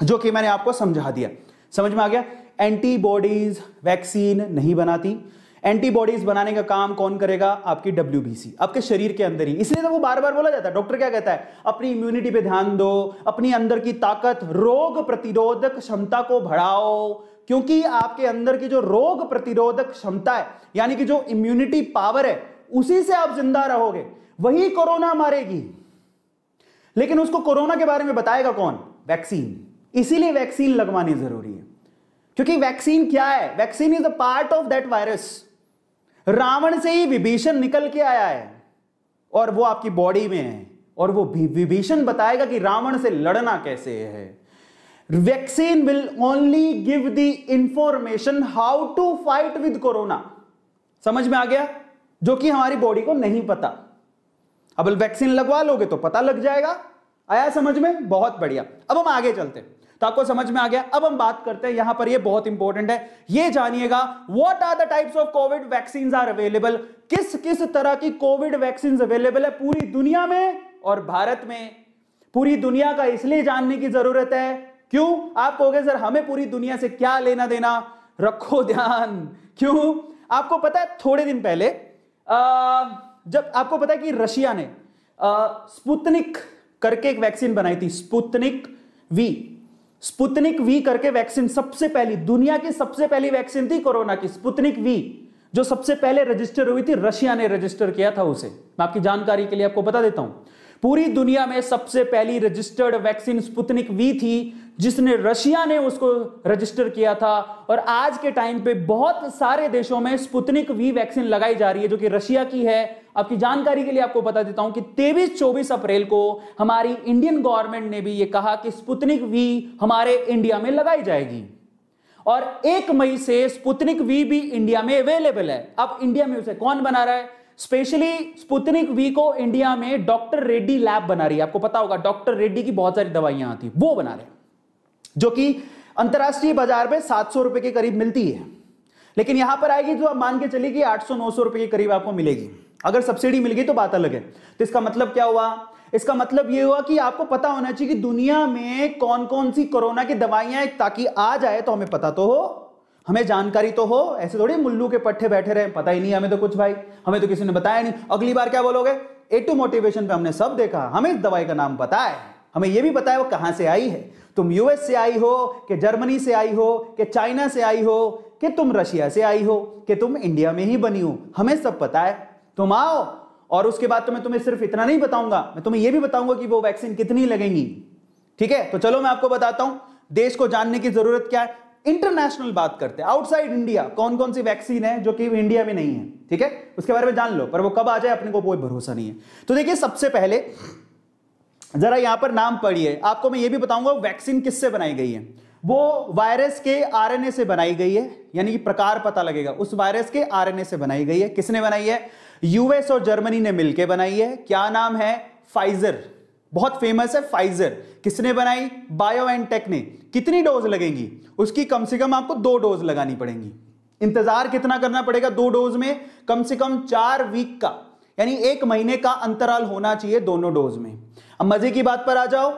जो कि मैंने आपको समझा दिया। समझ में आ गया? एंटीबॉडीज वैक्सीन नहीं बनाती। एंटीबॉडीज बनाने का काम कौन करेगा, आपकी WBC, आपके शरीर के अंदर ही। इसलिए तो वो बार बार बोला जाता है, डॉक्टर क्या कहता है, अपनी इम्यूनिटी पे ध्यान दो, अपनी अंदर की ताकत, रोग प्रतिरोधक क्षमता को बढ़ाओ, क्योंकि आपके अंदर की जो रोग प्रतिरोधक क्षमता है, यानी कि जो इम्यूनिटी पावर है, उसी से आप जिंदा रहोगे, वही कोरोना मारेगी। लेकिन उसको कोरोना के बारे में बताएगा कौन, वैक्सीन। इसीलिए वैक्सीन लगवानी जरूरी है, क्योंकि वैक्सीन क्या है, vaccine is a part of that virus. Ravan से ही विभीषण निकल के आया है और वो आपकी बॉडी में है, और वो विभीषण बताएगा कि रावण से लड़ना कैसे है। Vaccine will only give the information how to fight with corona. समझ में आ गया? जो कि हमारी बॉडी को नहीं पता। अब वैक्सीन लगवा लोगे तो पता लग जाएगा। आया समझ में? बहुत बढ़िया। अब हम आगे चलते हैं, तो आपको समझ में आ गया। अब हम बात करते हैं, यहां पर ये बहुत इंपॉर्टेंट है, ये जानिएगा, what are the types of Covid vaccine are available. किस किस तरह की कोविड वैक्सीन अवेलेबल है पूरी दुनिया में और भारत में। पूरी दुनिया का इसलिए जानने की जरूरत है, क्यों? आप कहोगे सर हमें पूरी दुनिया से क्या लेना देना, रखो ध्यान। क्यों? आपको पता है थोड़े दिन पहले जब आपको पता है कि रशिया ने स्पुतनिक करके एक वैक्सीन बनाई थी, स्पुतनिक वी करके वैक्सीन, सबसे पहली, दुनिया की सबसे पहली वैक्सीन थी कोरोना की, स्पुतनिक वी, जो सबसे पहले रजिस्टर हुई थी, रशिया ने रजिस्टर किया था उसे। मैं आपकी जानकारी के लिए आपको बता देता हूं, पूरी दुनिया में सबसे पहली रजिस्टर्ड वैक्सीन स्पुतनिक वी थी, जिसने रशिया ने उसको रजिस्टर किया था। और आज के टाइम पे बहुत सारे देशों में स्पुतनिक वी वैक्सीन लगाई जा रही है, जो कि रशिया की है। आपकी जानकारी के लिए आपको बता देता हूं कि 23-24 अप्रैल को हमारी इंडियन गवर्नमेंट ने भी यह कहा कि स्पुतनिक वी हमारे इंडिया में लगाई जाएगी, और 1 मई से स्पुतनिक वी भी इंडिया में अवेलेबल है। अब इंडिया में उसे कौन बना रहा है? स्पेशली स्पुतनिक वी को इंडिया में डॉक्टर रेड्डी लैब बना रही है। आपको पता होगा डॉक्टर रेड्डी की बहुत सारी दवाइयां आती, वो बना रहे हैं, जो कि अंतरराष्ट्रीय बाजार में 700 रुपए के करीब मिलती है, लेकिन यहां पर आएगी तो आप मान के चलिए कि 800-900 रुपए के करीब आपको मिलेगी। अगर सब्सिडी मिल गई तो बात अलग है। तो इसका मतलब क्या हुआ? इसका मतलब यह हुआ कि आपको पता होना चाहिए कि दुनिया में कौन कौन सी कोरोना की दवाइयां हैं, ताकि आ जाए तो हमें पता तो हो, हमें जानकारी तो हो। ऐसे थोड़ी मुल्लू के पट्टे बैठे रहे, पता ही नहीं हमें तो कुछ भाई, हमें तो किसी ने बताया नहीं। अगली बार क्या बोलोगे? A2 मोटिवेशन पे हमने सब देखा, हमें इस दवाई का नाम पता है, हमें यह भी पता है वो कहां से आई है। तुम यूएस से आई हो कि जर्मनी से आई हो कि चाइना से आई हो कि तुम रशिया से आई हो कि तुम इंडिया में ही बनी हो, हमें सब पता है। तुम आओ और उसके बाद तो मैं तुम्हें सिर्फ इतना नहीं बताऊंगा, मैं तुम्हें यह भी बताऊंगा कि वो वैक्सीन कितनी लगेंगी। ठीक है, तो चलो मैं आपको बताता हूं देश को जानने की जरूरत क्या है। इंटरनेशनल बात करते हैं, आउटसाइड इंडिया कौन कौन सी वैक्सीन है जो कि इंडिया में नहीं है। ठीक है, उसके बारे में जान लो, पर वो कब आ जाए अपने को कोई भरोसा नहीं है। तो देखिए, सबसे पहले जरा यहां पर नाम पढ़िए, आपको मैं ये भी बताऊंगा वैक्सीन किससे बनाई गई है। वो वायरस के आरएनए से बनाई गई है, यानी कि प्रकार पता लगेगा, उस वायरस के आरएनए से बनाई गई है। किसने बनाई है? यूएस और जर्मनी ने मिलकर बनाई है। क्या नाम है? फाइजर, बहुत फेमस है फाइजर। किसने बनाई? बायोएनटेक ने। कितनी डोज लगेंगी उसकी? कम से कम आपको 2 डोज लगानी पड़ेंगी। इंतजार कितना करना पड़ेगा 2 डोज में? कम से कम 4 वीक का, यानी 1 महीने का अंतराल होना चाहिए दोनों डोज में। अब मजे की बात पर आ जाओ,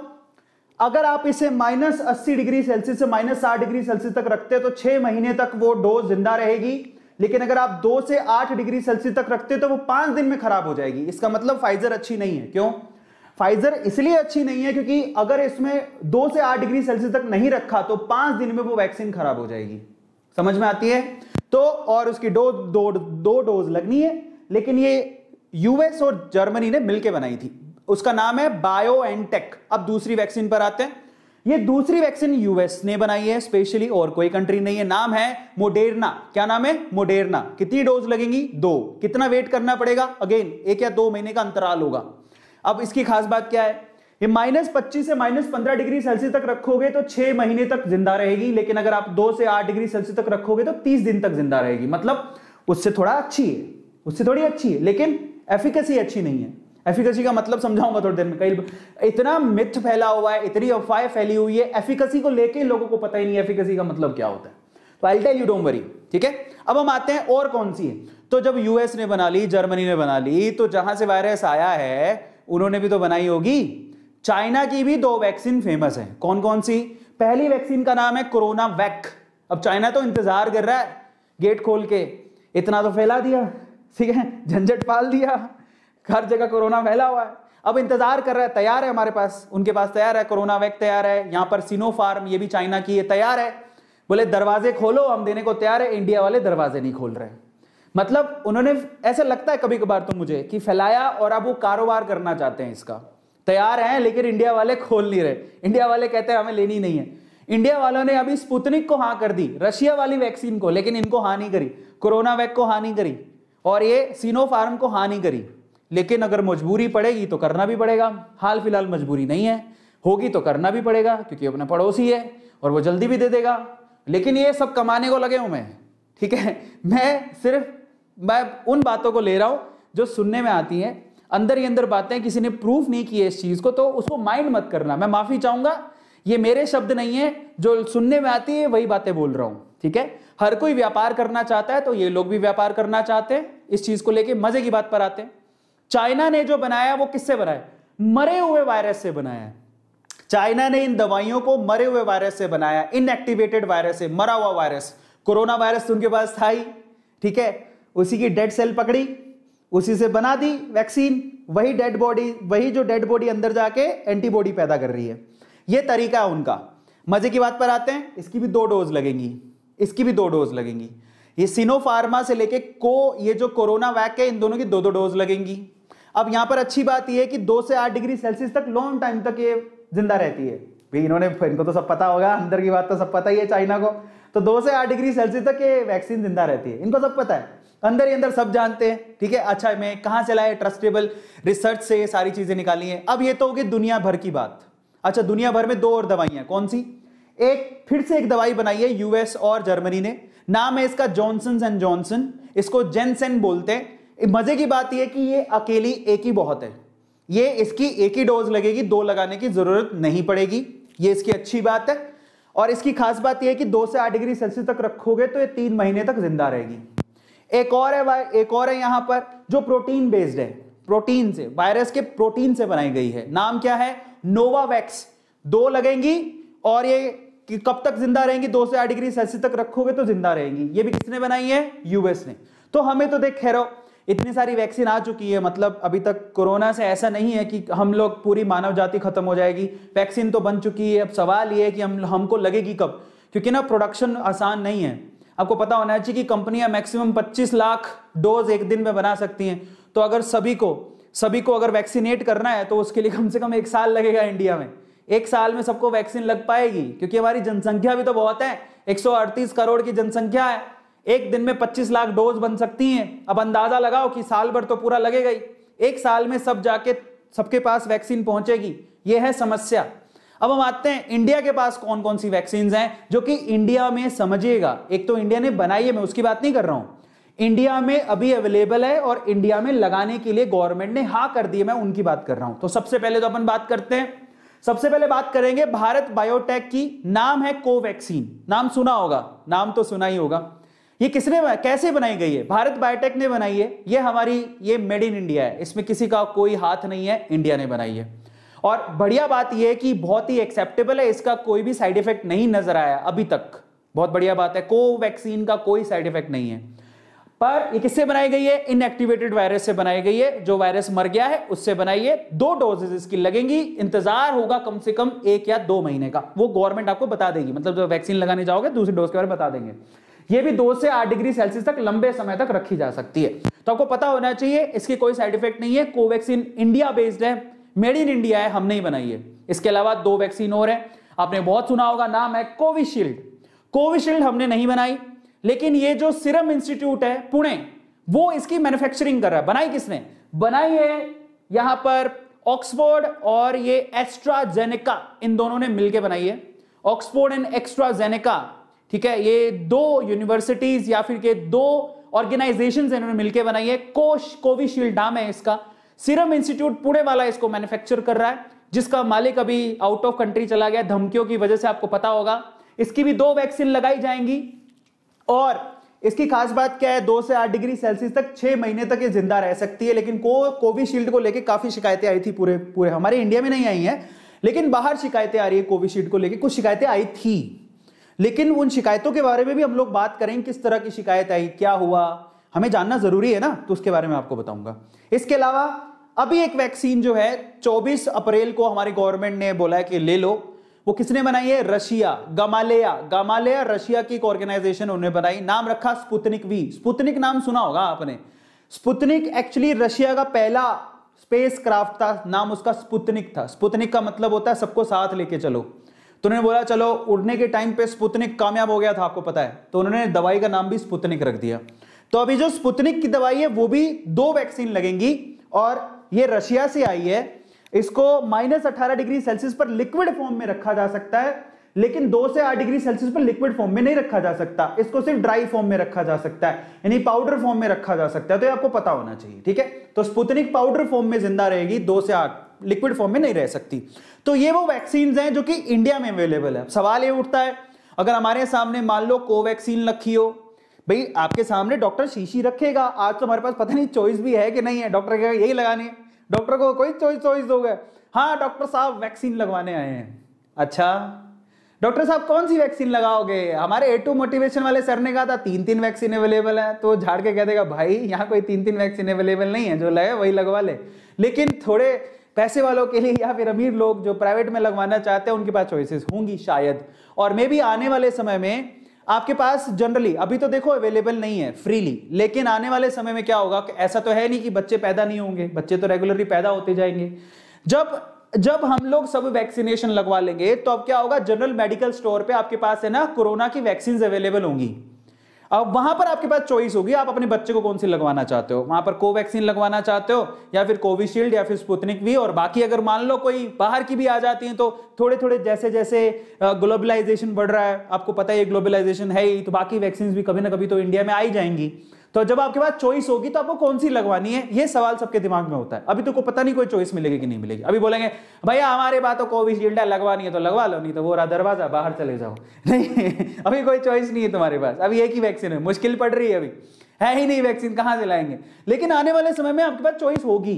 अगर आप इसे -80 डिग्री सेल्सियस से -60 डिग्री सेल्सियस तक रखते तो 6 महीने तक वो डोज जिंदा रहेगी। लेकिन अगर आप 2 से 8 डिग्री सेल्सियस तक रखते तो वो 5 दिन में खराब हो जाएगी। इसका मतलब फाइजर अच्छी नहीं है। क्यों? फाइजर इसलिए अच्छी नहीं है क्योंकि अगर इसमें 2 से 8 डिग्री सेल्सियस तक नहीं रखा तो 5 दिन में वो वैक्सीन खराब हो जाएगी। समझ में आती है? तो और उसकी दो डोज लगनी है, लेकिन ये यूएस और जर्मनी ने मिलकर बनाई थी। उसका नाम है बायोएनटेक। अब दूसरी वैक्सीन पर आते हैं। ये दूसरी वैक्सीन यूएस ने बनाई है स्पेशली, और कोई कंट्री नहीं है। नाम है मोडेरना। क्या नाम है? मोडेरना। कितनी डोज लगेंगी? 2। कितना वेट करना पड़ेगा? अगेन 1 या 2 महीने का अंतराल होगा। अब इसकी खास बात क्या है? ये -25 से -15 डिग्री सेल्सियस तक रखोगे तो 6 महीने तक जिंदा रहेगी, लेकिन अगर आप 2 से 8 डिग्री सेल्सियस तक रखोगे तो 30 दिन तक जिंदा रहेगी। मतलब उससे थोड़ा अच्छी है, उससे थोड़ी अच्छी है, लेकिन एफिकेसी अच्छी नहीं है। एफिकेसी का मतलब समझाऊंगा थोड़ी देर में। कई इतना मिथ फैला हुआ है, इतनी अफवाह फैली हुई है एफिकेसी को लेके, लोगों को पता ही नहीं एफिकेसी का मतलब क्या होता है। तो I tell you, don't worry. ठीक है, अब हम आते हैं और कौन सी है। तो जब यूएस ने बना ली, जर्मनी ने बना ली, तो जहां से वायरस आया है उन्होंने भी तो बनाई होगी। चाइना की भी 2 वैक्सीन फेमस है। कौन कौन सी? पहली वैक्सीन का नाम है कोरोना वैक। अब चाइना तो इंतजार कर रहा है गेट खोल के, इतना तो फैला दिया, ठीक है, झंझट पाल दिया, हर जगह कोरोना फैला हुआ है। अब इंतजार कर रहा है, तैयार है हमारे पास, उनके पास तैयार है, कोरोना वैक तैयार है। यहां पर सिनोफार्म, ये भी चाइना की है, तैयार है। बोले दरवाजे खोलो, हम देने को तैयार है। इंडिया वाले दरवाजे नहीं खोल रहे। मतलब उन्होंने, ऐसा लगता है कभी कभार तो मुझे कि फैलाया और अब वो कारोबार करना चाहते हैं इसका, तैयार हैं, लेकिन इंडिया वाले खोल नहीं रहे। इंडिया वाले कहते हैं हमें लेनी नहीं है। इंडिया वालों ने अभी स्पुतनिक को हाँ कर दी, रशिया वाली वैक्सीन को, लेकिन इनको हाँ नहीं करी। कोरोना वैक को हाँ नहीं करी और ये सिनोफार्म को हाँ नहीं करी। लेकिन अगर मजबूरी पड़ेगी तो करना भी पड़ेगा। हाल फिलहाल मजबूरी नहीं है, होगी तो करना भी पड़ेगा क्योंकि अपना पड़ोसी है और वो जल्दी भी दे देगा। लेकिन ये सब कमाने को लगे हूं मैं। ठीक है, मैं उन बातों को ले रहा हूं जो सुनने में आती हैं, अंदर ही अंदर बातें, किसी ने प्रूफ नहीं की है इस चीज को, तो उसको माइंड मत करना। मैं माफी चाहूंगा, ये मेरे शब्द नहीं है, जो सुनने में आती है वही बातें बोल रहा हूं। ठीक है, हर कोई व्यापार करना चाहता है, तो ये लोग भी व्यापार करना चाहते हैं। इस चीज को लेके मजे की बात पर आते हैं। चाइना ने जो बनाया वो किससे बनाया? मरे हुए वायरस से बनाया। चाइना ने इन दवाइयों को मरे हुए वायरस से बनाया, इनएक्टिवेटेड वायरस से, मरा हुआ वायरस। कोरोना वायरस तो उनके पास था ही, ठीक है, उसी की डेड सेल पकड़ी, उसी से बना दी वैक्सीन। वही डेड बॉडी, वही जो डेड बॉडी अंदर जाके एंटीबॉडी पैदा कर रही है। ये तरीका है उनका। मजे की बात पर आते हैं, इसकी भी 2 डोज लगेंगी, इसकी भी 2 डोज लगेंगी। ये सिनोफार्मा से लेके ये जो कोरोना वैक है, इन दोनों की 2-2 डोज लगेंगी। अब यहां पर अच्छी बात यह है कि 2 से 8 डिग्री सेल्सियस तक लॉन्ग टाइम तक ये जिंदा रहती है। भाई इनको तो सब पता होगा, अंदर की बात तो सब पता ही है चाइना को। तो 2 से 8 डिग्री सेल्सियस तक ये वैक्सीन जिंदा रहती है, इनको सब पता है, अंदर ही अंदर सब जानते हैं। ठीक है, अच्छा मैं कहां से लाए? ट्रस्टेबल रिसर्च से ये सारी चीजें निकाली हैं। अब ये तो होगी दुनिया भर की बात। अच्छा, दुनिया भर में 2 और दवाइयां, कौन सी? फिर से एक दवाई बनाई है यूएस और जर्मनी ने, नाम है इसका जॉनसन एंड जॉनसन, इसको जेनसेन बोलते हैं। मजे की बात यह कि ये अकेली एक ही बहुत है, ये इसकी एक ही डोज लगेगी, 2 लगाने की जरूरत नहीं पड़ेगी, ये इसकी अच्छी बात है। और इसकी खास बात यह है कि 2 से 8 डिग्री सेल्सियस तक रखोगे तो ये 3 महीने तक जिंदा रहेगी। एक और है यहां पर जो प्रोटीन बेस्ड है, प्रोटीन से, वायरस के प्रोटीन से बनाई गई है। नाम क्या है? नोवावैक्स। 2 लगेंगी और ये कि कब तक जिंदा रहेंगी? 2 से 8 डिग्री सेल्सियस तक रखोगे तो जिंदा रहेंगी। ये भी किसने बनाई है? यूएस ने। तो हमें तो देख खैर इतनी सारी वैक्सीन आ चुकी है, मतलब अभी तक कोरोना से ऐसा नहीं है कि हम लोग पूरी मानव जाति खत्म हो जाएगी। वैक्सीन तो बन चुकी है, अब सवाल ये है कि हमको लगेगी कब, क्योंकि ना प्रोडक्शन आसान नहीं है। आपको पता होना चाहिए कि कंपनियां मैक्सिमम 25 लाख डोज एक दिन में बना सकती हैं। तो अगर सभी को अगर वैक्सीनेट करना है तो उसके लिए कम से कम 1 साल लगेगा इंडिया में। 1 साल में सबको वैक्सीन लग पाएगी? क्योंकि हमारी जनसंख्या भी तो बहुत है, 138 करोड़ की जनसंख्या है। एक दिन में 25 लाख डोज बन सकती हैं। अब अंदाजा लगाओ कि साल भर तो पूरा लगेगा ही। 1 साल में सब जाके सबके पास वैक्सीन पहुंचेगी, यह है समस्या। अब हम आते हैं इंडिया के पास कौन कौन सी वैक्सीन हैं जो कि इंडिया में, समझिएगा, एक तो इंडिया ने बनाई है, मैं उसकी बात नहीं कर रहा हूं, इंडिया में अभी अवेलेबल है और इंडिया में लगाने के लिए गवर्नमेंट ने हाँ कर दी है, मैं उनकी बात कर रहा हूं। तो सबसे पहले तो अपन बात करते हैं, सबसे पहले बात करेंगे भारत बायोटेक की। नाम है कोवैक्सीन। नाम सुना होगा, नाम तो सुना ही होगा। ये कैसे बनाई गई है? भारत बायोटेक ने बनाई है। ये मेड इन इंडिया है, इसमें किसी का कोई हाथ नहीं है, इंडिया ने बनाई है। और बढ़िया बात यह है कि बहुत ही एक्सेप्टेबल है, इसका कोई भी साइड इफेक्ट नहीं नजर आया अभी तक। बहुत बढ़िया बात है, कोवैक्सीन का कोई साइड इफेक्ट नहीं है। पर ये किससे बनाई गई है? इनएक्टिवेटेड वायरस से बनाई गई है, जो वायरस मर गया है उससे बनाई है। 2 डोजेस इसकी लगेंगी, इंतजार होगा कम से कम 1 या 2 महीने का, वो गवर्नमेंट आपको बता देगी। मतलब जब वैक्सीन लगाने जाओगे दूसरी डोज के बारे में बता देंगे। ये भी 2 से 8 डिग्री सेल्सियस तक लंबे समय तक रखी जा सकती है। तो आपको पता होना चाहिए इसकी कोई साइड इफेक्ट नहीं है। कोवैक्सीन इंडिया बेस्ड है, मेड इन इंडिया है, हमने ही बनाई है। इसके अलावा 2 वैक्सीन और है, आपने बहुत सुना होगा, नाम है कोविशील्ड। कोविशील्ड हमने नहीं बनाई, लेकिन ये जो सीरम इंस्टीट्यूट है पुणे, वो इसकी मैन्युफैक्चरिंग कर रहा है। बनाई किसने? बनाई है यहां पर ऑक्सफोर्ड और ये एस्ट्राजेनेका, इन दोनों ने मिलकर बनाई है। ऑक्सफोर्ड एंड एस्ट्राजेनेका, ठीक है, ये 2 यूनिवर्सिटीज या फिर के 2 ऑर्गेनाइजेशंस इन्होंने मिलकर बनाई है। कोविशील्ड नाम है इसका। सीरम इंस्टीट्यूट पुणे वाला इसको मैन्युफैक्चर कर रहा है, जिसका मालिक अभी आउट ऑफ कंट्री चला गया धमकियों की वजह से, आपको पता होगा। इसकी भी 2 वैक्सीन लगाई जाएंगी और इसकी खास बात क्या है? 2 से 8 डिग्री सेल्सियस तक 6 महीने तक ये जिंदा रह सकती है। लेकिन कोविशील्ड को लेकर काफी शिकायतें आई थी, पूरे हमारे इंडिया में नहीं आई हैं, लेकिन बाहर शिकायतें आ रही है। कोविशील्ड को लेकर कुछ शिकायतें आई थी, लेकिन उन शिकायतों के बारे में भी हम लोग बात करेंगे। किस तरह की शिकायत आई, क्या हुआ, हमें जानना जरूरी है ना, तो उसके बारे में आपको बताऊंगा। इसके अलावा अभी एक वैक्सीन जो है 24 अप्रैल को हमारी गवर्नमेंट ने बोला है कि ले लो। वो किसने बनाई है? रशिया, गामालेया रशिया की एक ऑर्गेनाइजेशन उन्होंने बनाई। नाम रखा स्पुतनिक वी। स्पुतनिक नाम सुना होगा आपने। स्पुतनिक एक्चुअली रशिया का पहला स्पेस क्राफ्ट था, नाम उसका स्पुतनिक था। स्पुतनिक का मतलब होता है सबको साथ लेके चलो। तो उन्होंने बोला चलो, उड़ने के टाइम पे स्पुतनिक कामयाब हो गया था, आपको पता है, तो उन्होंने दवाई का नाम भी स्पुतनिक रख दिया। तो अभी जो स्पुतनिक की दवाई है वो भी 2 वैक्सीन लगेंगी और ये रशिया से आई है। इसको -18 डिग्री सेल्सियस पर लिक्विड फॉर्म में रखा जा सकता है, लेकिन 2 से 8 डिग्री सेल्सियस पर लिक्विड फॉर्म में नहीं रखा जा सकता। इसको सिर्फ ड्राई फॉर्म में रखा जा सकता है, यानी पाउडर फॉर्म में रखा जा सकता है। तो ये आपको पता होना चाहिए, ठीक है। तो स्पुतनिक पाउडर फॉर्म में जिंदा रहेगी, 2 से 8, लिक्विड फॉर्म में नहीं रह सकती। तो ये वो वैक्सीन हैं जो कि इंडिया में अवेलेबल है। सवाल ये उठता है, अगर हमारे सामने मान लो कोवैक्सीन रखी हो, भाई आपके सामने डॉक्टर शीशी रखेगा। आज तो हमारे पास पता नहीं चॉइस भी है कि नहीं है, डॉक्टर कहेगा यही लगानी है, डॉक्टर को कोई चॉइस दोगे? हाँ डॉक्टर साहब वैक्सीन लगवाने आए हैं। अच्छा डॉक्टर साहब कौन सी वैक्सीन लगाओगे? हमारे A2 मोटिवेशन वाले सर ने कहा था 3 वैक्सीन अवेलेबल है। तो झाड़ के कह देगा भाई यहाँ कोई 3 वैक्सीन अवेलेबल नहीं है, जो लगे वही लगवा ले। लेकिन थोड़े पैसे वालों के लिए या फिर अमीर लोग जो प्राइवेट में लगवाना चाहते हैं, उनके पास चॉइसेस होंगी शायद। और मे भी आने वाले समय में आपके पास जनरली, अभी तो देखो अवेलेबल नहीं है फ्रीली, लेकिन आने वाले समय में क्या होगा, ऐसा तो है नहीं कि बच्चे पैदा नहीं होंगे, बच्चे तो रेगुलरली पैदा होते जाएंगे। जब हम लोग सब वैक्सीनेशन लगवा लेंगे तो अब क्या होगा, जनरल मेडिकल स्टोर पे आपके पास है ना कोरोना की वैक्सीन अवेलेबल होंगी। अब वहां पर आपके पास चॉइस होगी, आप अपने बच्चे को कौन सी लगवाना चाहते हो। वहां पर कोवैक्सीन लगवाना चाहते हो या फिर कोविशील्ड या फिर स्पुतनिक वी। और बाकी अगर मान लो कोई बाहर की भी आ जाती है तो थोड़े थोड़े जैसे जैसे ग्लोबलाइजेशन बढ़ रहा है, आपको पता है ये ग्लोबलाइजेशन है ही, तो बाकी वैक्सीन भी कभी ना कभी तो इंडिया में आ ही जाएंगी। तो जब आपके पास चॉइस होगी तो आपको कौन सी लगवानी है, ये सवाल सबके दिमाग में होता है। अभी तो को पता नहीं कोई चॉइस मिलेगी कि नहीं मिलेगी। अभी बोलेंगे भैया हमारे पास तो कोविशील्ड है, लगवानी है तो लगवा लो, नहीं तो वो रहा दरवाजा, बाहर चले जाओ। नहीं, अभी कोई चॉइस नहीं है तुम्हारे पास, अभी एक ही वैक्सीन है, मुश्किल पड़ रही है, अभी है ही नहीं वैक्सीन, कहां से लाएंगे। लेकिन आने वाले समय में आपके पास चॉइस होगी,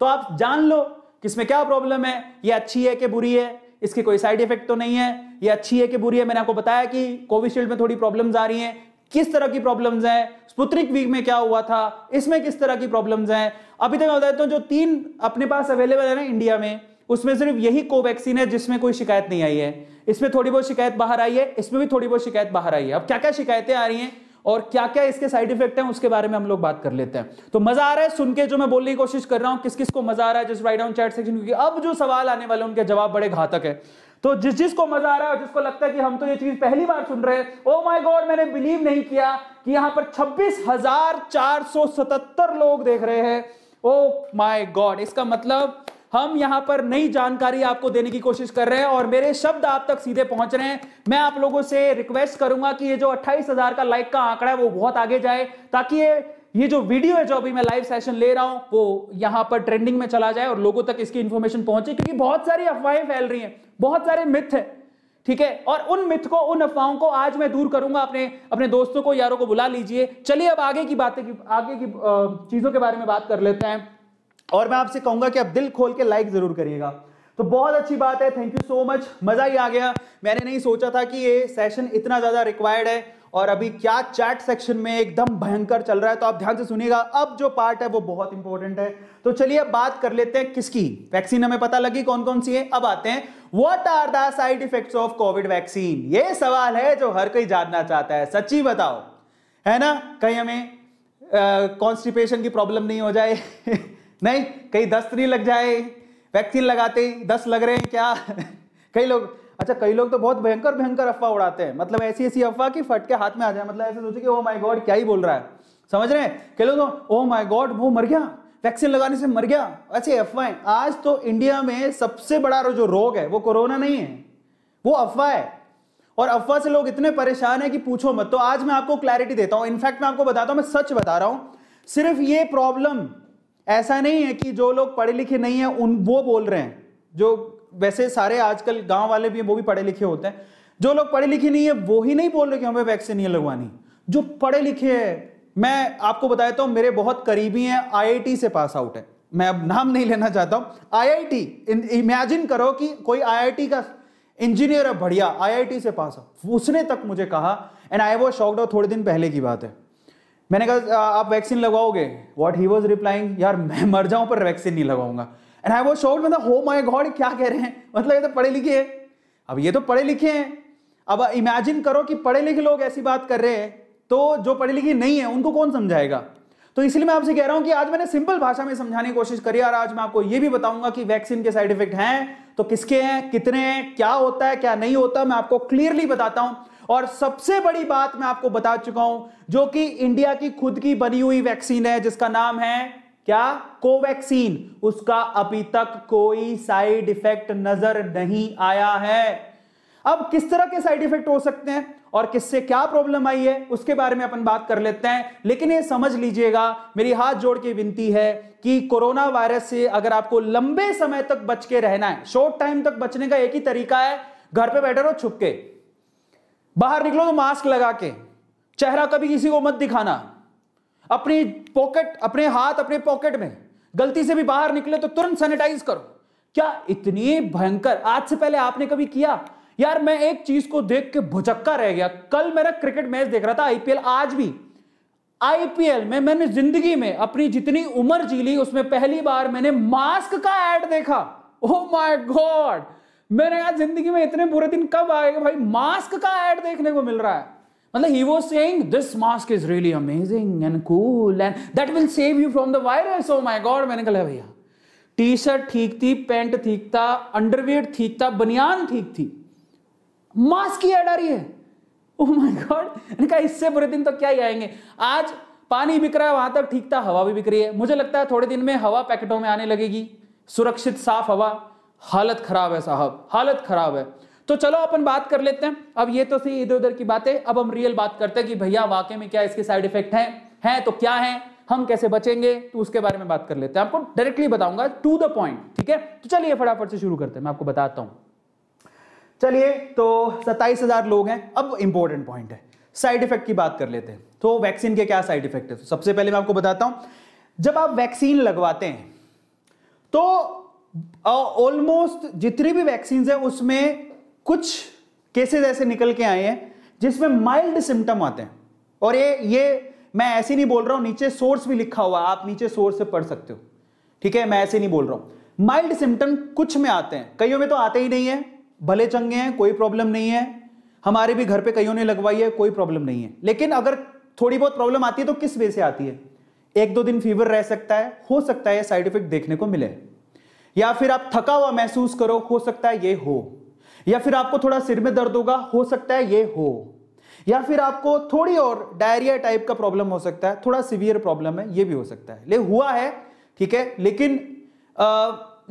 तो आप जान लो कि इसमें क्या प्रॉब्लम है, ये अच्छी है कि बुरी है, इसके कोई साइड इफेक्ट तो नहीं है, ये अच्छी है कि बुरी है। मैंने आपको बताया कि कोविशील्ड में थोड़ी प्रॉब्लम्स आ रही हैं, किस तरह की प्रॉब्लम्स हैं, स्पुतनिक वी में क्या हुआ था, इसमें किस तरह की प्रॉब्लम्स हैं। अभी तक मैं बता देता हूं, जो 3 अपने पास अवेलेबल है ना इंडिया में, उसमें सिर्फ यही कोवैक्सीन है जिसमें कोई शिकायत नहीं आई है। इसमें थोड़ी बहुत शिकायत बाहर आई है, इसमें भी थोड़ी बहुत शिकायत बाहर आई है। अब क्या क्या शिकायतें आ रही हैं और क्या क्या इसके साइड इफेक्ट हैं, उसके बारे में हम लोग बात कर लेते हैं। तो मजा आ रहा है सुन के जो मैं बोलने की कोशिश कर रहा हूं, किस किस को मजा आ रहा है, just write down chat section, क्योंकि अब जो सवाल आने वाले उनके जवाब बड़े घातक है। तो जिसको मजा आ रहा है और जिसको लगता है कि हम तो ये चीज पहली बार सुन रहे हैं, ओ माय गॉड मैंने बिलीव नहीं किया कि यहां पर 26,477 लोग देख रहे हैं, ओ माय गॉड, इसका मतलब हम यहां पर नई जानकारी आपको देने की कोशिश कर रहे हैं और मेरे शब्द आप तक सीधे पहुंच रहे हैं। मैं आप लोगों से रिक्वेस्ट करूंगा कि ये जो 28,000 का लाइक का आंकड़ा है वो बहुत आगे जाए, ताकि ये जो वीडियो है जो अभी मैं लाइव सेशन ले रहा हूं वो यहां पर ट्रेंडिंग में चला जाए और लोगों तक इसकी इंफॉर्मेशन पहुंचे, क्योंकि बहुत सारी अफवाहें फैल रही हैं, बहुत सारे मिथ है, ठीक है। और उन मिथ को, उन अफवाहों को आज मैं दूर करूंगा। अपने दोस्तों को, यारों को बुला लीजिए। चलिए अब आगे की चीजों के बारे में बात कर लेते हैं और मैं आपसे कहूंगा कि आप दिल खोल के लाइक जरूर करिएगा। तो बहुत अच्छी बात है, थैंक यू सो मच, मजा ही आ गया। मैंने नहीं सोचा था कि ये सेशन इतना ज्यादा रिक्वायर्ड है और अभी क्या चैट सेक्शन में एकदम भयंकर चल रहा है, तो आप ध्यान से सुनिएगा। अब जो पार्ट है वो बहुत इंपॉर्टेंट है। तो चलिए अब बात कर लेते हैं किसकी वैक्सीन, हमें पता लगी कौन कौन सी है। अब आते हैं, what are the side effects of Covid vaccine. ये सवाल है जो हर कोई जानना चाहता है, सच्ची बताओ, है ना। कहीं हमें कॉन्स्टिपेशन की प्रॉब्लम नहीं हो जाए नहीं, कहीं दस्त नहीं लग जाए, वैक्सीन लगाते ही 10 लग रहे हैं क्या कई लोग तो बहुत भयंकर अफवाह उड़ाते हैं, मतलब ऐसी अफवाह की फट के हाथ में आ जाए, मतलब ऐसे सोचे कि ओ माय गॉड क्या ही बोल रहा है, समझ रहे हैं। कई लोग तो ओ माय गॉड वो मर गया, वैक्सीन लगाने से मर गया, ऐसे अफवाहें। आज तो इंडिया में सबसे बड़ा जो रोग है वो कोरोना नहीं है, वो अफवाह है, और अफवाह से लोग इतने परेशान है कि पूछो मत। तो आज मैं आपको क्लैरिटी देता हूं, इनफैक्ट मैं आपको बताता हूं, मैं सच बता रहा हूं। सिर्फ ये प्रॉब्लम ऐसा नहीं है कि जो लोग पढ़े लिखे नहीं है वो बोल रहे हैं, जो वैसे सारे आजकल गांव वाले भी हैं वो भी पढ़े लिखे होते हैं। जो लोग पढ़े लिखे नहीं है वो ही नहीं बोल रहे कि हमें वैक्सीन नहीं लगवानी। जो पढ़े लिखे हैं, मैं आपको बताता हूं, मेरे बहुत करीबी हैं, IIT से पास आउट है, मैं अब नाम नहीं लेना चाहता हूं। IIT, इमेजिन करो कि कोई IIT का इंजीनियर है, बढ़िया IIT से पास आउट, उसने तक मुझे कहा, एंड आई वाज शॉक्ड। और थोड़े दिन पहले की बात है, मैंने कहा आप वैक्सीन लगवाओगे, व्हाट ही वाज रिप्लाइंग, यार मैं मर जाऊं पर वैक्सीन नहीं लगवाऊंगा। एंड आई वाज शॉक्ड, मतलब हो माय गॉड क्या कह रहे हैं, मतलब ये तो पढ़े लिखे हैं। अब ये तो पढ़े लिखे हैं, अब इमेजिन करो कि पढ़े लिखे लोग ऐसी बात कर रहे हैं, तो जो पढ़े लिखे नहीं है उनको कौन समझाएगा। तो इसलिए मैं आपसे कह रहा हूं कि आज मैंने सिंपल भाषा में समझाने की कोशिश करी, और आज मैं आपको ये भी बताऊंगा कि वैक्सीन के साइड इफेक्ट हैं तो किसके हैं, कितने हैं, क्या होता है क्या नहीं होता, मैं आपको क्लियरली बताता हूं। और सबसे बड़ी बात मैं आपको बता चुका हूं, जो कि इंडिया की खुद की बनी हुई वैक्सीन है, जिसका नाम है क्या, कोवैक्सीन, उसका अभी तक कोई साइड इफेक्ट नजर नहीं आया है। अब किस तरह के साइड इफेक्ट हो सकते हैं और किससे क्या प्रॉब्लम आई है उसके बारे में अपन बात कर लेते हैं। लेकिन ये समझ लीजिएगा, मेरी हाथ जोड़ के विनती है कि कोरोना वायरस से अगर आपको लंबे समय तक बच के रहना है, शॉर्ट टाइम तक बचने का एक ही तरीका है, घर पे बैठे रहो छुप के, बाहर निकलो तो मास्क लगा के, चेहरा कभी किसी को मत दिखाना, अपनी पॉकेट, अपने हाथ अपने पॉकेट में, गलती से भी बाहर निकले तो तुरंत सैनिटाइज करो। क्या इतनी भयंकर, आज से पहले आपने कभी किया? यार मैं एक चीज को देख के भुचक्का रह गया। कल मेरा क्रिकेट मैच देख रहा था, IPL, आज भी IPL में मैंने जिंदगी में अपनी जितनी उम्र जी ली उसमें पहली बार मैंने मास्क का ऐड देखा। ओह माय गॉड, मैंने यार जिंदगी में इतने बुरे दिन कब आएगा भाई, मास्क का ऐड देखने को मिल रहा है। मतलब he was saying this mask is really amazing and cool and that will save you from the virus. Oh my god, मैंने कहा भैया, टी शर्ट ठीक थी, पैंट ठीक था, अंडरवियर ठीक था, बनियान ठीक थी, मास्क की ऐड आ रही है। ओह माय गॉड, मैंने कहा इससे बुरे दिन तो क्या ही आएंगे। आज पानी बिक रहा है, वहां तक ठीक था, हवा भी बिक रही है। मुझे लगता है थोड़े दिन में हवा पैकेटों में आने लगेगी, सुरक्षित साफ हवा। हालत खराब है साहब, हालत खराब है। तो चलो अपन बात कर लेते हैं। अब ये तो थी इधर उधर की बातें, अब हम रियल बात करते हैं कि भैया वाकई में क्या इसके साइड इफेक्ट हैं, हैं तो क्या है, हम कैसे बचेंगे, तो उसके बारे में बात कर लेते हैं। आपको डायरेक्टली बताऊंगा, टू द पॉइंट, ठीक है। तो चलिए फटाफट से शुरू करते हैं, मैं आपको बताता हूं। चलिए, तो 27,000 लोग हैं। अब इंपॉर्टेंट पॉइंट है, साइड इफेक्ट की बात कर लेते हैं। तो वैक्सीन के क्या साइड इफेक्ट है, तो सबसे पहले मैं आपको बताता हूं, जब आप वैक्सीन लगवाते हैं तो ऑलमोस्ट जितनी भी वैक्सीन है उसमें कुछ केसेस ऐसे निकल के आए हैं जिसमें माइल्ड सिम्टम आते हैं। और ये मैं ऐसे नहीं बोल रहा हूं, नीचे सोर्स भी लिखा हुआ, आप नीचे सोर्स से पढ़ सकते हो, ठीक है। मैं ऐसे नहीं बोल रहा हूं, माइल्ड सिम्टम कुछ में आते हैं, कईयों में तो आते ही नहीं है, भले चंगे हैं, कोई प्रॉब्लम नहीं है। हमारे भी घर पे कईयों ने लगवाई है, कोई प्रॉब्लम नहीं है। लेकिन अगर थोड़ी बहुत प्रॉब्लम आती है तो किस वे से आती है, 1-2 दिन फीवर रह सकता है, हो सकता है साइड इफेक्ट देखने को मिले, या फिर आप थका हुआ महसूस करो, हो सकता है ये हो, या फिर आपको थोड़ा सिर में दर्द होगा, हो सकता है ये हो, या फिर आपको थोड़ी और डायरिया टाइप का प्रॉब्लम हो सकता है, थोड़ा सीवियर प्रॉब्लम है, ये भी हो सकता है। ले हुआ है, ठीक है, लेकिन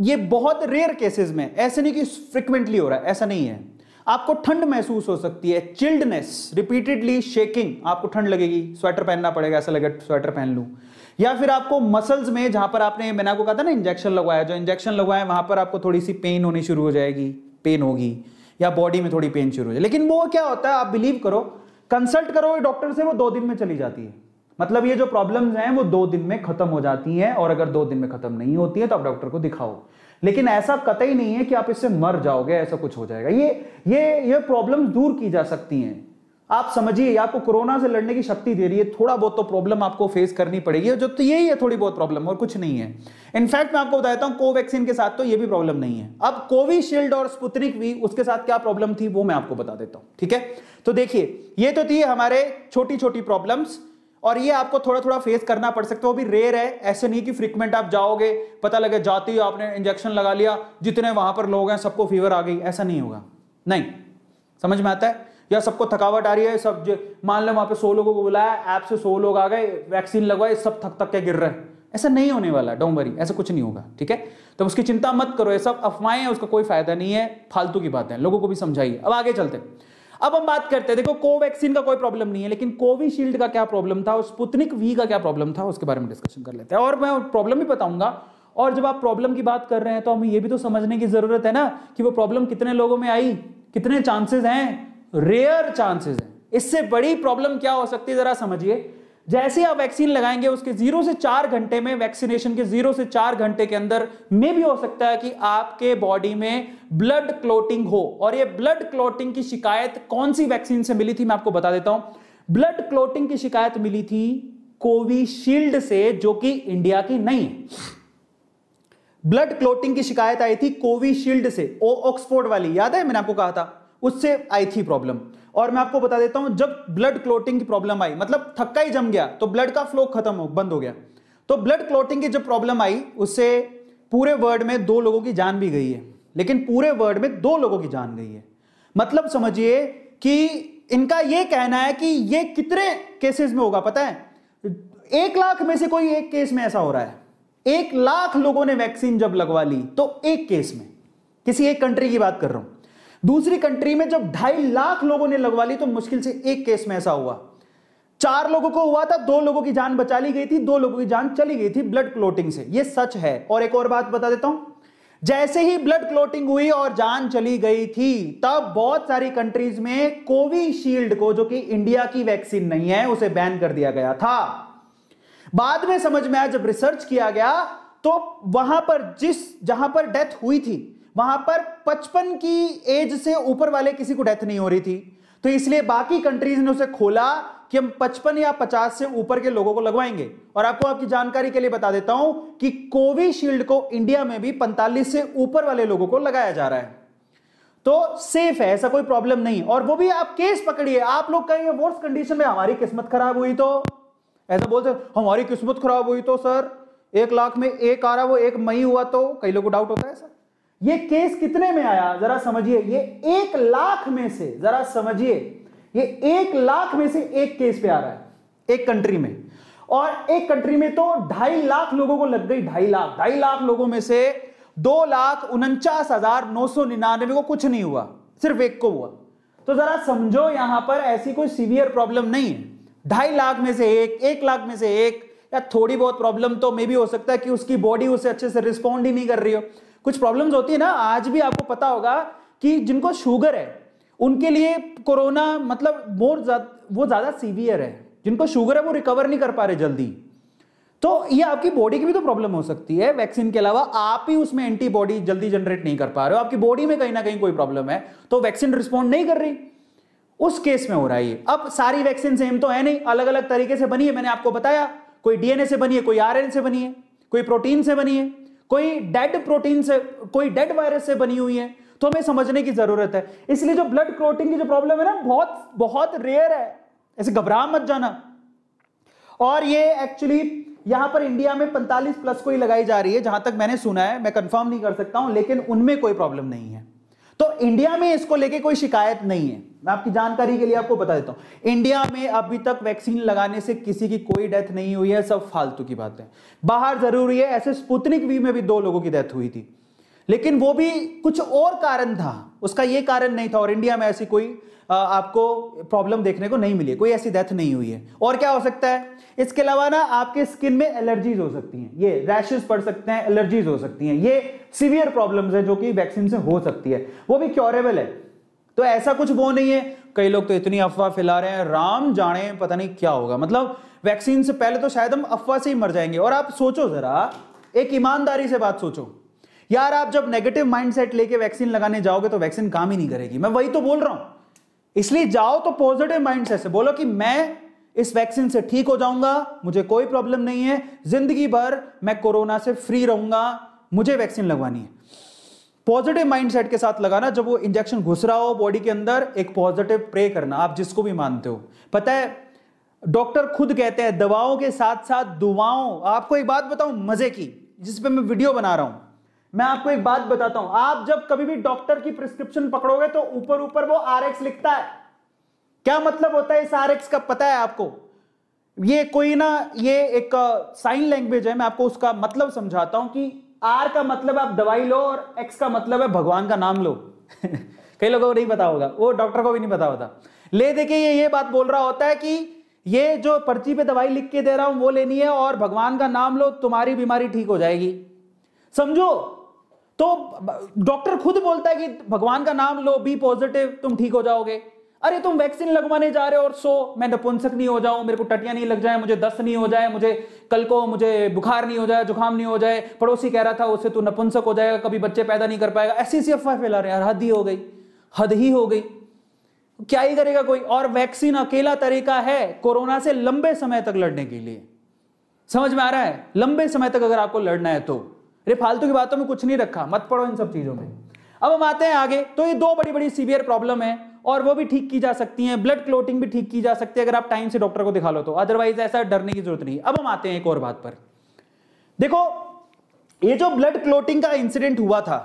ये बहुत रेयर केसेस में, ऐसे नहीं कि फ्रिक्वेंटली हो रहा है, ऐसा नहीं है। आपको ठंड महसूस हो सकती है, चिल्डनेस, रिपीटेडली शेकिंग, आपको ठंड लगेगी, स्वेटर पहनना पड़ेगा, ऐसा लगे स्वेटर पहन लूं, या फिर आपको मसल्स में, जहां पर आपने, मैंने आपको कहा था ना इंजेक्शन लगवाया, जो इंजेक्शन लगवाया वहां पर आपको थोड़ी सी पेन होनी शुरू हो जाएगी, पेन होगी, या बॉडी में थोड़ी पेन शुरू हो जाए। लेकिन वो क्या होता है, आप बिलीव करो, कंसल्ट करो डॉक्टर से, वो 2 दिन में चली जाती है। मतलब ये जो प्रॉब्लम्स हैं वो 2 दिन में खत्म हो जाती हैं, और अगर 2 दिन में खत्म नहीं होती है तो आप डॉक्टर को दिखाओ। लेकिन ऐसा कतई नहीं है कि आप इससे मर जाओगे, ऐसा कुछ हो जाएगा। ये प्रॉब्लम्स दूर की जा सकती हैं। आप समझिए, आपको कोरोना से लड़ने की शक्ति दे रही है, थोड़ा बहुत तो प्रॉब्लम आपको फेस करनी पड़ेगी, जो तो यही है, थोड़ी बहुत प्रॉब्लम, और कुछ नहीं है। इनफैक्ट मैं आपको बताता हूं, कोवैक्सीन के साथ तो ये भी प्रॉब्लम नहीं है। अब कोविशील्ड और स्पुतनिक वी, उसके साथ क्या प्रॉब्लम थी वो मैं आपको बता देता हूं, ठीक है। तो देखिए, ये तो थी हमारे छोटी छोटी प्रॉब्लम्स, और ये आपको थोड़ा थोड़ा फेस करना पड़ सकता है, वो भी रेयर है। ऐसे नहीं कि फ्रीक्वेंट आप जाओगे, पता लगे जाते ही आपने इंजेक्शन लगा लिया, जितने वहां पर लोग हैं सबको फीवर आ गई, ऐसा नहीं होगा। नहीं, समझ में आता है। या सबको थकावट आ रही है, सब मान लो वहां पे 100 लोगों को बुलाया, ऐप से 100 लोग आ गए, वैक्सीन लगवाए, सब थक थक के गिर रहे हैं, ऐसा नहीं होने वाला, डोंट वरी, ऐसा कुछ नहीं होगा, ठीक है। तो उसकी चिंता मत करो, ये सब अफवाहें हैं, उसका कोई फायदा नहीं है, फालतू की बातें हैं, लोगों को भी समझाइए। अब आगे चलते हैं। अब हम बात करते हैं, देखो कोवैक्सीन का कोई प्रॉब्लम नहीं है, लेकिन कोविशील्ड का क्या प्रॉब्लम था और स्पुतनिक वी का क्या प्रॉब्लम था, उसके बारे में डिस्कशन कर लेते हैं, और मैं प्रॉब्लम भी बताऊंगा। और जब आप प्रॉब्लम की बात कर रहे हैं तो हमें यह भी तो समझने की जरूरत है ना कि वो प्रॉब्लम कितने लोगों में आई, कितने चांसेस हैं, रेयर चांसेस हैं। इससे बड़ी प्रॉब्लम क्या हो सकती है, जरा समझिए। जैसे आप वैक्सीन लगाएंगे, उसके 0 से 4 घंटे में, वैक्सीनेशन के 0 से 4 घंटे के अंदर में भी हो सकता है कि आपके बॉडी में ब्लड क्लॉटिंग हो। और ये ब्लड क्लॉटिंग की शिकायत कौन सी वैक्सीन से मिली थी, मैं आपको बता देता हूं। ब्लड क्लॉटिंग की शिकायत मिली थी कोविशील्ड से, जो कि इंडिया की नहीं है। ब्लड क्लॉटिंग की शिकायत आई थी कोविशील्ड से, ऑक्सफोर्ड वाली, याद है मैंने आपको कहा था, उससे आई थी प्रॉब्लम। और मैं आपको बता देता हूं, जब ब्लड क्लॉटिंग की प्रॉब्लम आई, मतलब थक्का ही जम गया, तो ब्लड का फ्लो बंद हो गया। तो ब्लड क्लॉटिंग की जब प्रॉब्लम आई, उससे पूरे वर्ल्ड में 2 लोगों की जान भी गई है, लेकिन पूरे वर्ल्ड में 2 लोगों की जान गई है। मतलब समझिए कि इनका यह कहना है कि ये कितने केसेस में होगा पता है, 1 लाख में से कोई एक केस में ऐसा हो रहा है। 1 लाख लोगों ने वैक्सीन जब लगवा ली, तो एक केस में, किसी एक कंट्री की बात कर रहा हूं। दूसरी कंट्री में जब 2.5 लाख लोगों ने लगवा ली, तो मुश्किल से एक केस में ऐसा हुआ। 4 लोगों को हुआ था, 2 लोगों की जान बचा ली गई थी, 2 लोगों की जान चली गई थी ब्लड क्लॉटिंग से। यह सच है। और एक और बात बता देता हूं, जैसे ही ब्लड क्लॉटिंग हुई और जान चली गई थी, तब बहुत सारी कंट्रीज में कोविशील्ड को, जो कि इंडिया की वैक्सीन नहीं है, उसे बैन कर दिया गया था। बाद में समझ में आया, जब रिसर्च किया गया, तो वहां पर जहां पर डेथ हुई थी, वहां पर 55 की एज से ऊपर वाले किसी को डेथ नहीं हो रही थी। तो इसलिए बाकी कंट्रीज ने उसे खोला कि हम 55 या 50 से ऊपर के लोगों को लगवाएंगे। और आपको आपकी जानकारी के लिए बता देता हूं कि कोविशील्ड को इंडिया में भी 45 से ऊपर वाले लोगों को लगाया जा रहा है। तो सेफ है, ऐसा कोई प्रॉब्लम नहीं। और वो भी आप केस पकड़िए। आप लोग कहेंगे वर्स्ट कंडीशन में हमारी किस्मत खराब हुई, तो ऐसा बोलते हमारी किस्मत खराब हुई तो सर 1 लाख में एक आ रहा, वो 1 मई हुआ, तो कई लोगों को डाउट होता है सर। ये केस कितने में आया जरा समझिए, ये 1 लाख में से, जरा समझिए, ये 1 लाख में से एक केस पे आ रहा है एक कंट्री में। और एक कंट्री में तो 2.5 लाख लोगों को लग गई, 2.5 लाख लोगों में से 2,49,999 को कुछ नहीं हुआ, सिर्फ एक को हुआ। तो जरा समझो, यहां पर ऐसी कोई सीवियर प्रॉब्लम नहीं है। 2.5 लाख में से 1 लाख में से 1, या थोड़ी बहुत प्रॉब्लम तो मे भी हो सकता है कि उसकी बॉडी उसे अच्छे से रिस्पॉन्ड ही नहीं कर रही हो। कुछ प्रॉब्लम्स होती है ना, आज भी आपको पता होगा कि जिनको शुगर है उनके लिए कोरोना मतलब वो ज्यादा सीवियर है। जिनको शुगर है वो रिकवर नहीं कर पा रहे जल्दी। तो ये आपकी बॉडी की भी तो प्रॉब्लम हो सकती है। वैक्सीन के अलावा आप ही उसमें एंटीबॉडी जल्दी जनरेट नहीं कर पा रहे हो, आपकी बॉडी में कहीं ना कहीं कोई प्रॉब्लम है, तो वैक्सीन रिस्पॉन्ड नहीं कर रही, उस केस में हो रहा है ये। अब सारी वैक्सीन सेम तो है नहीं, अलग अलग तरीके से बनी है। मैंने आपको बताया, कोई डीएनए से बनी है, कोई आरएनए से बनी है, कोई प्रोटीन से बनी है, कोई डेड प्रोटीन से, कोई डेड वायरस से बनी हुई है। तो हमें समझने की जरूरत है। इसलिए जो ब्लड क्लॉटिंग की जो प्रॉब्लम है ना, बहुत बहुत रेयर है, ऐसे घबरा मत जाना। और ये एक्चुअली यहां पर इंडिया में 45 प्लस को ही लगाई जा रही है, जहां तक मैंने सुना है, मैं कंफर्म नहीं कर सकता हूं, लेकिन उनमें कोई प्रॉब्लम नहीं है। तो इंडिया में इसको लेके कोई शिकायत नहीं है। मैं आपकी जानकारी के लिए आपको बता देता हूं, इंडिया में अभी तक वैक्सीन लगाने से किसी की कोई डेथ नहीं हुई है, सब फालतू की बातें। बाहर जरूरी है, ऐसे स्पुतनिक वी में भी 2 लोगों की डेथ हुई थी, लेकिन वो भी कुछ और कारण था, उसका ये कारण नहीं था। और इंडिया में ऐसी कोई आपको प्रॉब्लम देखने को नहीं मिली है, कोई ऐसी डेथ नहीं हुई है। और क्या हो सकता है इसके अलावा ना, आपके स्किन में एलर्जीज हो सकती हैं, ये रैशेस पड़ सकते हैं, एलर्जीज हो सकती हैं, ये सीवियर प्रॉब्लम्स है जो कि वैक्सीन से हो सकती है, वो भी क्योरेबल है। तो ऐसा कुछ वो नहीं है। कई लोग तो इतनी अफवाह फैला रहे हैं, राम जाने पता नहीं क्या होगा। मतलब वैक्सीन से पहले तो शायद हम अफवाह से ही मर जाएंगे। और आप सोचो जरा, एक ईमानदारी से बात सोचो यार, आप जब नेगेटिव माइंडसेट लेके वैक्सीन लगाने जाओगे तो वैक्सीन काम ही नहीं करेगी। मैं वही तो बोल रहा हूं। इसलिए जाओ तो पॉजिटिव माइंडसेट से बोलो कि मैं इस वैक्सीन से ठीक हो जाऊंगा, मुझे कोई प्रॉब्लम नहीं है, जिंदगी भर मैं कोरोना से फ्री रहूंगा, मुझे वैक्सीन लगवानी है। पॉजिटिव माइंडसेट के साथ लगाना। जब वो इंजेक्शन घुस रहा हो बॉडी के अंदर, एक पॉजिटिव प्रे करना, आप जिसको भी मानते हो। पता है डॉक्टर खुद कहते हैं दवाओं के साथ साथ दुआओं। आपको एक बात बताऊं मजे की, जिस पे मैं वीडियो बना रहा हूं, मैं आपको एक बात बताता हूं। आप जब कभी भी डॉक्टर की प्रिस्क्रिप्शन पकड़ोगे तो ऊपर ऊपर वो आरएक्स लिखता है। क्या मतलब होता है इस आरएक्स का, पता है आपको? ये कोई ना, ये एक साइन लैंग्वेज है, मैं आपको उसका मतलब समझाता हूं कि आर का मतलब आप दवाई लो और एक्स का मतलब है भगवान का नाम लो। कई लोगों को नहीं पता होगा, वो डॉक्टर को भी नहीं पता होता। ले देखिए ये बात बोल रहा होता है कि ये जो पर्ची पे दवाई लिख के दे रहा हूं वो लेनी है और भगवान का नाम लो, तुम्हारी बीमारी ठीक हो जाएगी। समझो, तो डॉक्टर खुद बोलता है कि भगवान का नाम लो, बी पॉजिटिव, तुम ठीक हो जाओगे। अरे तुम वैक्सीन लगवाने जा रहे हो और मैं नपुंसक नहीं हो जाऊं, मेरे को टटियां नहीं लग जाए, मुझे दस्त नहीं हो जाए, मुझे कल को मुझे बुखार नहीं हो जाए, जुकाम नहीं हो जाए, पड़ोसी कह रहा था उससे तू नपुंसक हो जाएगा, कभी बच्चे पैदा नहीं कर पाएगा। ऐसी ऐसी अफवाह फैला रहे हैं यार, हद ही हो गई, हद ही हो गई। क्या ही करेगा कोई। और वैक्सीन अकेला तरीका है कोरोना से लंबे समय तक लड़ने के लिए। समझ में आ रहा है? लंबे समय तक अगर आपको लड़ना है तो। अरे फालतू की बातों में कुछ नहीं रखा, मत पड़ो इन सब चीजों में। अब हम आते हैं आगे। तो ये 2 बड़ी बड़ी सीवियर प्रॉब्लम है और वो भी ठीक की जा सकती हैं। ब्लड क्लोटिंग भी ठीक की जा सकती है अगर आप टाइम से डॉक्टर को दिखा लो तो, अदरवाइज ऐसा डरने की जरूरत नहीं। अब हम आते हैं एक और बात पर। देखो, ये जो ब्लड क्लोटिंग का इंसिडेंट हुआ था,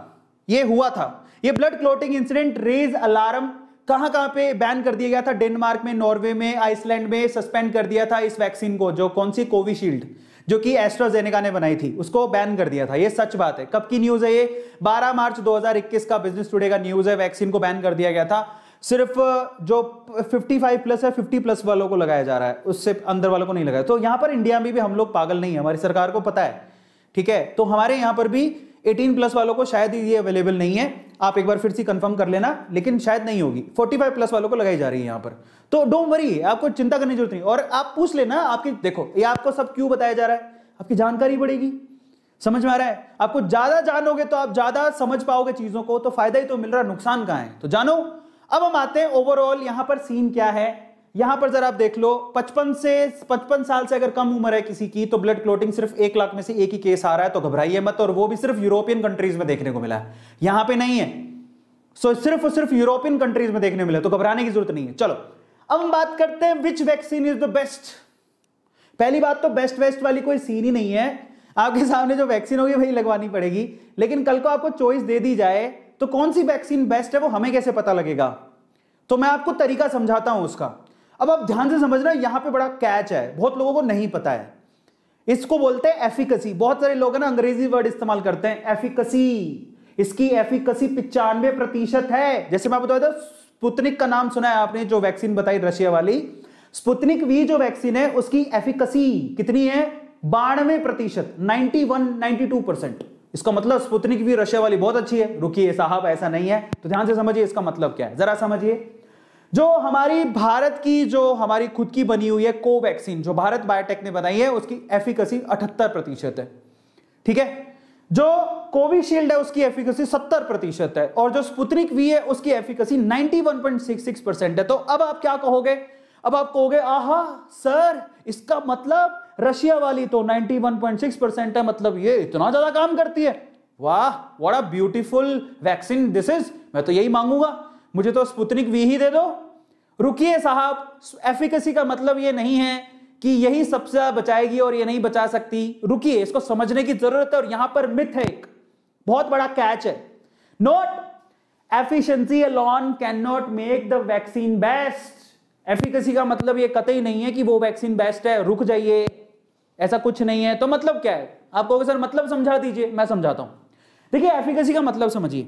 ये blood clotting incident raise alarm कहां कहां पे बैन कर दिया गया था। डेनमार्क में, नॉर्वे में, आइसलैंड में सस्पेंड कर दिया था इस वैक्सीन को, जो कौन सी कोविशील्ड, जो कि एस्ट्राजेनेका ने बनाई थी, उसको बैन कर दिया था। ये सच बात है। कब की न्यूज है ये? 12 मार्च 2021 का बिजनेस टुडे का न्यूज है। वैक्सीन को बैन कर दिया गया था। सिर्फ जो 55 प्लस है, 50 प्लस वालों को लगाया जा रहा है, उससे अंदर वालों को नहीं लगाया। तो यहां पर इंडिया में भी हम लोग पागल नहीं है, हमारी सरकार को पता है, ठीक है। तो हमारे यहां पर भी 18 प्लस वालों को शायद ये अवेलेबल नहीं है, आप एक बार फिर से कंफर्म कर लेना, लेकिन शायद नहीं होगी। 45 प्लस वालों को लगाई जा रही है यहां पर। तो डोंट वरी, आपको चिंता करने की जरूरत नहीं। और आप पूछ लेना, आपकी देखो ये आपको सब क्यों बताया जा रहा है, आपकी जानकारी बढ़ेगी। समझ में आ रहा है? आपको ज्यादा जानोगे तो आप ज्यादा समझ पाओगे चीजों को, तो फायदा ही तो मिल रहा है, नुकसान कहां है, तो जानो। अब हम आते हैं ओवरऑल यहां पर सीन क्या है। यहां पर जरा आप देख लो, 55 साल से अगर कम उम्र है किसी की, तो ब्लड क्लोटिंग सिर्फ 1 लाख में से 1 ही केस आ रहा है, तो घबराइए मत। और वो भी सिर्फ यूरोपियन कंट्रीज में देखने को मिला है, यहां पे नहीं है। सो सिर्फ और सिर्फ यूरोपियन कंट्रीज में देखने मिला, तो घबराने की जरूरत नहीं है। चलो अब हम बात करते हैं विच वैक्सीन इज द बेस्ट। पहली बात तो बेस्ट वेस्ट वाली कोई सीन ही नहीं है। आपके सामने जो वैक्सीन होगी वही लगवानी पड़ेगी। लेकिन कल को आपको चॉइस दे दी जाए तो कौन सी वैक्सीन बेस्ट है वो हमें कैसे पता लगेगा? तो मैं आपको तरीका समझाता हूं उसका। अब आप ध्यान से समझना, यहां पे बड़ा कैच है, बहुत लोगों को नहीं पता है। इसको बोलते हैं एफिकेसी। बहुत सारे लोग हैं ना अंग्रेजी वर्ड इस्तेमाल करते हैं, एफिकेसी। इसकी एफिकेसी 95% है। जैसे मैं बता था, स्पुतनिक का नाम सुना है आपने, जो वैक्सीन बताई रशिया वाली, स्पुतनिक वी जो वैक्सीन है उसकी एफिकेसी कितनी है? 92%, 92%। इसका मतलब स्पुतनिक वी रशिया वाली बहुत अच्छी है। रुकिए साहब, ऐसा नहीं है, तो ध्यान से समझिए इसका मतलब क्या है, जरा समझिए। जो हमारी भारत की, जो हमारी खुद की बनी हुई है कोवैक्सीन, जो भारत बायोटेक ने बनाई है, उसकी एफिकेसी 78% है। ठीक है, जो कोविशील्ड है उसकी एफिकेसी 70% है, और जो स्पुतनिक वी है उसकी एफिकेसी 91.66% है। तो अब आप क्या कहोगे? अब आप कहोगे आहा सर, इसका मतलब रशिया वाली तो 91.6% है, मतलब ये इतना ज्यादा काम करती है। वाह, what a beautiful vaccine this is. मैं तो यही मांगूंगा, मुझे तो स्पुतनिक वी ही दे दो। रुकिए साहब, एफिकेसी का मतलब ये नहीं है कि यही सबसे ज्यादा बचाएगी और ये नहीं बचा सकती। रुकिए, इसको समझने की जरूरत है, और यहां पर मिथ है, एक बहुत बड़ा कैच है। Note, efficiency alone can not make the vaccine best. Efficacy का मतलब ये कतई नहीं है कि वो वैक्सीन बेस्ट है। रुक जाइए, ऐसा कुछ नहीं है। तो मतलब क्या है? आप कहोगे सर मतलब समझा दीजिए, मैं समझाता हूं। देखिए, एफिकेसी का मतलब समझिए,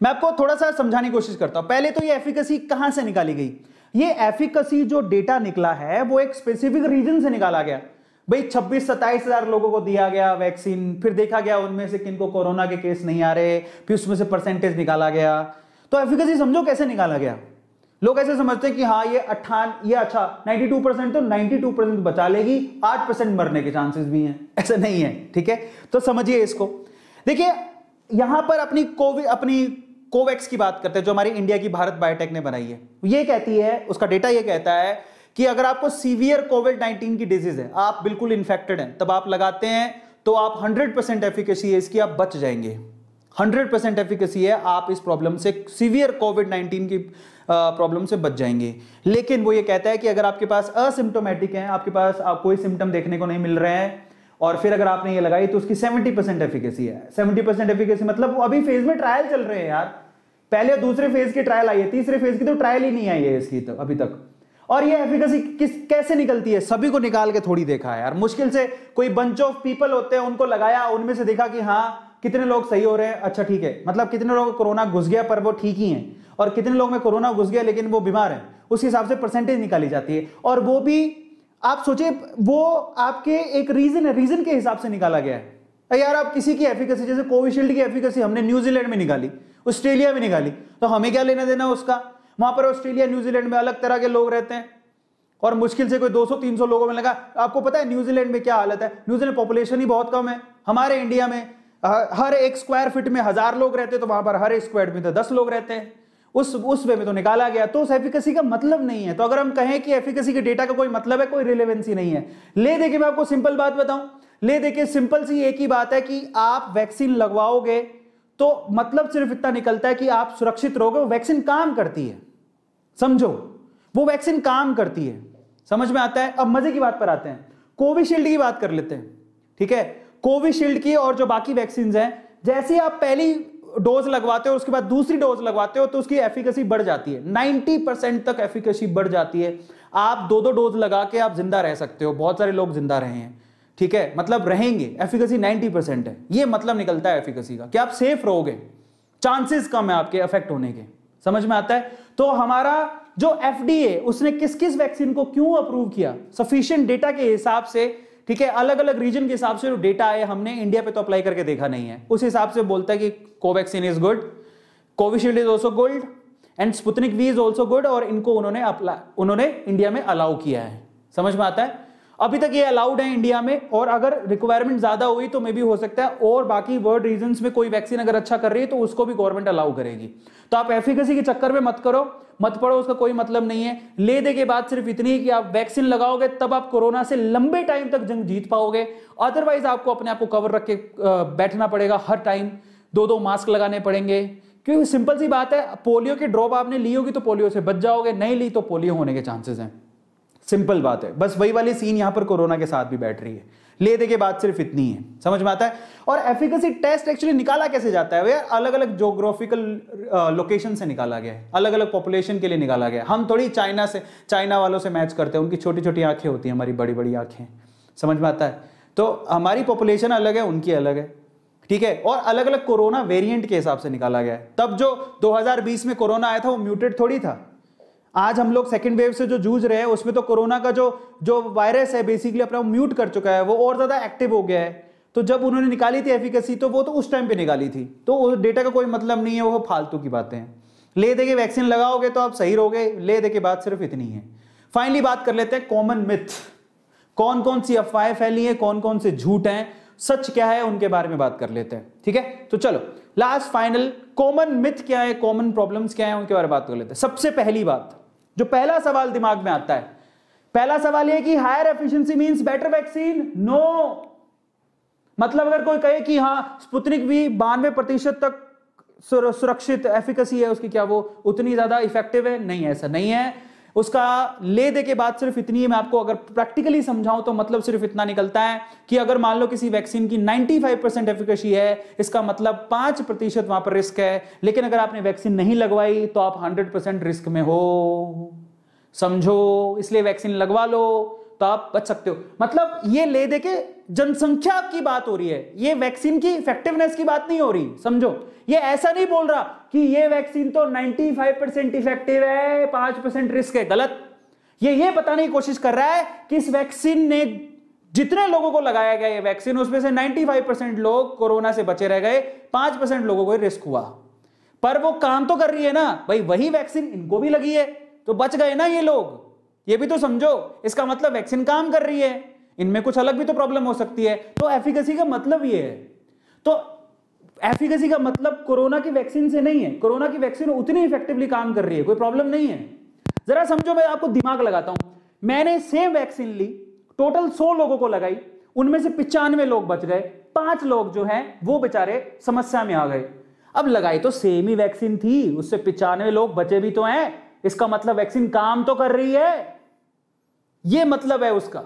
मैं आपको थोड़ा सा समझाने की कोशिश करता हूं। पहले तो ये एफिकेसी कहां से निकाली गई? ये एफिकेसी जो डेटा निकला है वो एक स्पेसिफिक रीजन से निकाला गया। भाई 26-27 हजार लोगों को दिया गया वैक्सीन, फिर देखा गया उनमें से किनको कोरोना के केस नहीं आ रहे, फिर उसमें से परसेंटेज निकाला गया। तो एफिकेसी समझो कैसे निकाला गया। लोग ऐसे समझते हैं कि हाँ ये 92%, तो 92% बचा लेगी, 8% मरने के चांसेस भी हैं। ऐसा नहीं है, ठीक है। तो समझिए इसको। देखिए, यहां पर अपनी कोवैक्स की बात करते हैं, जो हमारी इंडिया की भारत बायोटेक ने बनाई है। ये कहती है, उसका डेटा ये कहता है कि अगर आपको सीवियर कोविड-19 की डिजीज है, आप बिल्कुल इन्फेक्टेड हैं, तब आप लगाते हैं तो आप 100% एफिकेसी है इसकी, आप बच जाएंगे। 100% एफिकेसी है, आप इस प्रॉब्लम से, सीवियर कोविड-19 की प्रॉब्लम से बच जाएंगे। लेकिन वो ये कहता है कि अगर आपके पास असिम्टोमेटिक है, आपके पास कोई सिम्टम देखने को नहीं मिल रहे हैं, और फिर अगर आपने ये लगाई तो उसकी 70% एफिकेसी है। 70% एफिकेसी मतलब वो अभी फेज में ट्रायल चल रहे हैं यार। पहले दूसरे फेज की ट्रायल आई है, तीसरे फेज की तो ट्रायल ही नहीं आई है इसकी तो अभी तक। और ये एफिकेसी कैसे निकलती है? सभी को निकाल के थोड़ी देखा है यार, मुश्किल से कोई बंच ऑफ पीपल होते हैं, उनको लगाया, उनमें से देखा कि हाँ कितने लोग सही हो रहे हैं, अच्छा ठीक है, मतलब कितने लोग कोरोना घुस गया पर वो ठीक ही हैं, और कितने लोग में कोरोना घुस गया लेकिन वो बीमार है, उस हिसाब से परसेंटेज निकाली जाती है। और वो भी आप सोचिए, वो आपके एक रीजन के हिसाब से निकाला गया है। यार आप किसी की एफिकेसी, जैसे कोविशील्ड की एफिकेसी हमने न्यूजीलैंड में निकाली, ऑस्ट्रेलिया में निकाली, तो हमें क्या लेना देना उसका? वहां पर ऑस्ट्रेलिया न्यूजीलैंड में अलग तरह के लोग रहते हैं, और मुश्किल से कोई 200-300 लोगों में लगा। आपको पता है न्यूजीलैंड में क्या हालत है? न्यूजीलैंड पॉपुलेशन ही बहुत कम है। हमारे इंडिया में हर एक स्क्वायर फीट में 1000 लोग रहते, तो वहां पर हर एक स्क्वायर में तो 10 लोग रहते हैं। उस वे में तो निकाला गया, तो उस एफिकेसी का मतलब नहीं है। तो अगर हम कहें कि एफिकेसी के डेटा का कोई मतलब है, कोई रिलेवेंसी नहीं है। ले देखिए, मैं आपको सिंपल बात बताऊं, ले देखिए, सिंपल सी एक ही बात है कि आप वैक्सीन लगवाओगे तो मतलब सिर्फ इतना निकलता है कि आप सुरक्षित रहोगे। वो वैक्सीन काम करती है, समझो, वो वैक्सीन काम करती है। समझ में आता है? अब मजे की बात पर आते हैं, कोविशील्ड की बात कर लेते हैं, ठीक है। कोविशील्ड की और जो बाकी वैक्सीन हैं, जैसे आप पहली डोज लगवाते हो, उसके बाद दूसरी डोज लगवाते हो, तो उसकी एफिकेसी बढ़ जाती है, 90% तक एफिकेसी बढ़ जाती है। आप 2-2 डोज लगा के आप जिंदा रह सकते हो। बहुत सारे लोग जिंदा रहे हैं, ठीक है, मतलब रहेंगे। एफिकेसी 90% है, ये मतलब निकलता है एफिकेसी का कि आप सेफ रहोगे, चांसेस कम है आपके अफेक्ट होने के। समझ में आता है? तो हमारा जो एफडीए, उसने किस किस वैक्सीन को क्यों अप्रूव किया, सफिशिएंट डेटा के हिसाब से, ठीक है, अलग अलग रीजन के हिसाब से जो डेटा है, हमने इंडिया पे तो अप्लाई करके देखा नहीं है, उस हिसाब से बोलता है कि Covaxin is good, Covishield is also good, and Sputnik V is also good, और इनको उन्होंने इंडिया में अलाउ किया है। समझ में आता है? अभी तक ये अलाउड है इंडिया में, और अगर रिक्वायरमेंट ज्यादा हुई तो मे भी हो सकता है और बाकी वर्ल्ड रीजन्स में कोई वैक्सीन अगर अच्छा कर रही है तो उसको भी गवर्नमेंट अलाउ करेगी। तो आप एफिकेसी के चक्कर में मत पड़ो, उसका कोई मतलब नहीं है। ले दे के बाद सिर्फ इतनी है कि आप वैक्सीन लगाओगे तब आप कोरोना से लंबे टाइम तक जंग जीत पाओगे, अदरवाइज आपको अपने आप को कवर रख के बैठना पड़ेगा हर टाइम, 2-2 मास्क लगाने पड़ेंगे। क्योंकि सिंपल सी बात है, पोलियो की ड्रॉप आपने ली होगी तो पोलियो से बच जाओगे, नहीं ली तो पोलियो होने के चांसेस हैं। सिंपल बात है, बस वही वाली सीन यहां पर कोरोना के साथ भी बैठ रही है। ले दे के बाद सिर्फ इतनी है। समझ में आता है? और एफिकेसी टेस्ट एक्चुअली निकाला कैसे जाता है? अलग अलग ज्योग्राफिकल लोकेशन से निकाला गया है, अलग अलग पॉपुलेशन के लिए निकाला गया है। हम थोड़ी चाइना वालों से मैच करते हैं, उनकी छोटी छोटी आंखें होती हैं, हमारी बड़ी बड़ी आंखें। समझ में आता है? तो हमारी पॉपुलेशन अलग है, उनकी अलग है, ठीक है। और अलग अलग कोरोना वेरिएंट के हिसाब से निकाला गया है। तब जो 2020 में कोरोना आया था वो म्यूटेड थोड़ी था, आज हम लोग सेकेंड वेव से जो जूझ रहे हैं उसमें तो कोरोना का जो वायरस है बेसिकली अपना म्यूट कर चुका है, वो और ज्यादा एक्टिव हो गया है। तो जब उन्होंने निकाली थी एफिकेसी तो वो तो उस टाइम पे निकाली थी, तो उस डेटा का कोई मतलब नहीं है, वो फालतू की बातें हैं। ले दे के वैक्सीन लगाओगे तो आप सही रहोगे, ले दे के बात सिर्फ इतनी है। फाइनली बात कर लेते हैं कॉमन मिथ, कौन कौन सी अफवाहें फैली है, कौन कौन से झूठ हैं, सच क्या है, उनके बारे में बात कर लेते हैं। ठीक है, तो चलो लास्ट फाइनल कॉमन मिथ क्या है, कॉमन प्रॉब्लम्स क्या है, उनके बारे में बात कर लेते हैं। सबसे पहली बात, जो पहला सवाल दिमाग में आता है, पहला सवाल यह कि higher efficiency means better vaccine. No, मतलब अगर कोई कहे कि हाँ स्पुतनिक भी 92% तक सुरक्षित एफिकेसी है उसकी, क्या वो उतनी ज्यादा इफेक्टिव है? नहीं, ऐसा नहीं है। उसका ले दे के बाद सिर्फ इतनी है, मैं आपको अगर प्रैक्टिकली समझाऊं तो मतलब सिर्फ इतना निकलता है कि अगर मान लो किसी वैक्सीन की 95% एफिकेसी है, इसका मतलब 5% वहां पर रिस्क है, लेकिन अगर आपने वैक्सीन नहीं लगवाई तो आप 100% रिस्क में हो, समझो। इसलिए वैक्सीन लगवा लो तो आप बच सकते हो। मतलब ये ले दे के जनसंख्या की बात हो रही है, ये वैक्सीन की इफेक्टिवनेस की बात नहीं हो रही, समझो। ये ऐसा नहीं बोल रहा कि ये वैक्सीन तो 95% इफेक्टिव है, 5% रिस्क है, गलत। ये बताने की कोशिश कर रहा है कि इस वैक्सीन ने जितने लोगों को लगाया गया ये वैक्सीन, उसमें से 95% लोग कोरोना से बचे रह गए, 5% लोगों को रिस्क हुआ। पर वो काम तो कर रही है ना भाई, वही वैक्सीन इनको भी लगी है तो बच गए ना ये लोग, ये भी तो समझो। इसका मतलब वैक्सीन काम कर रही है, इनमें कुछ अलग भी तो प्रॉब्लम हो सकती है। तो एफिकेसी का मतलब ये है, तो एफिकेसी का मतलब कोरोना की वैक्सीन से नहीं है, कोरोना की वैक्सीन उतनी इफेक्टिवली काम कर रही है, कोई प्रॉब्लम नहीं है। जरा समझो, मैं आपको दिमाग लगाता हूं। मैंने सेम वैक्सीन ली, टोटल 100 लोगों को लगाई, उनमें से 95 लोग बच गए, 5 लोग जो हैं वो बेचारे समस्या में आ गए। अब लगाई तो सेम ही वैक्सीन थी, उससे 95 लोग बचे भी तो हैं, इसका मतलब वैक्सीन काम तो कर रही है, ये मतलब है उसका।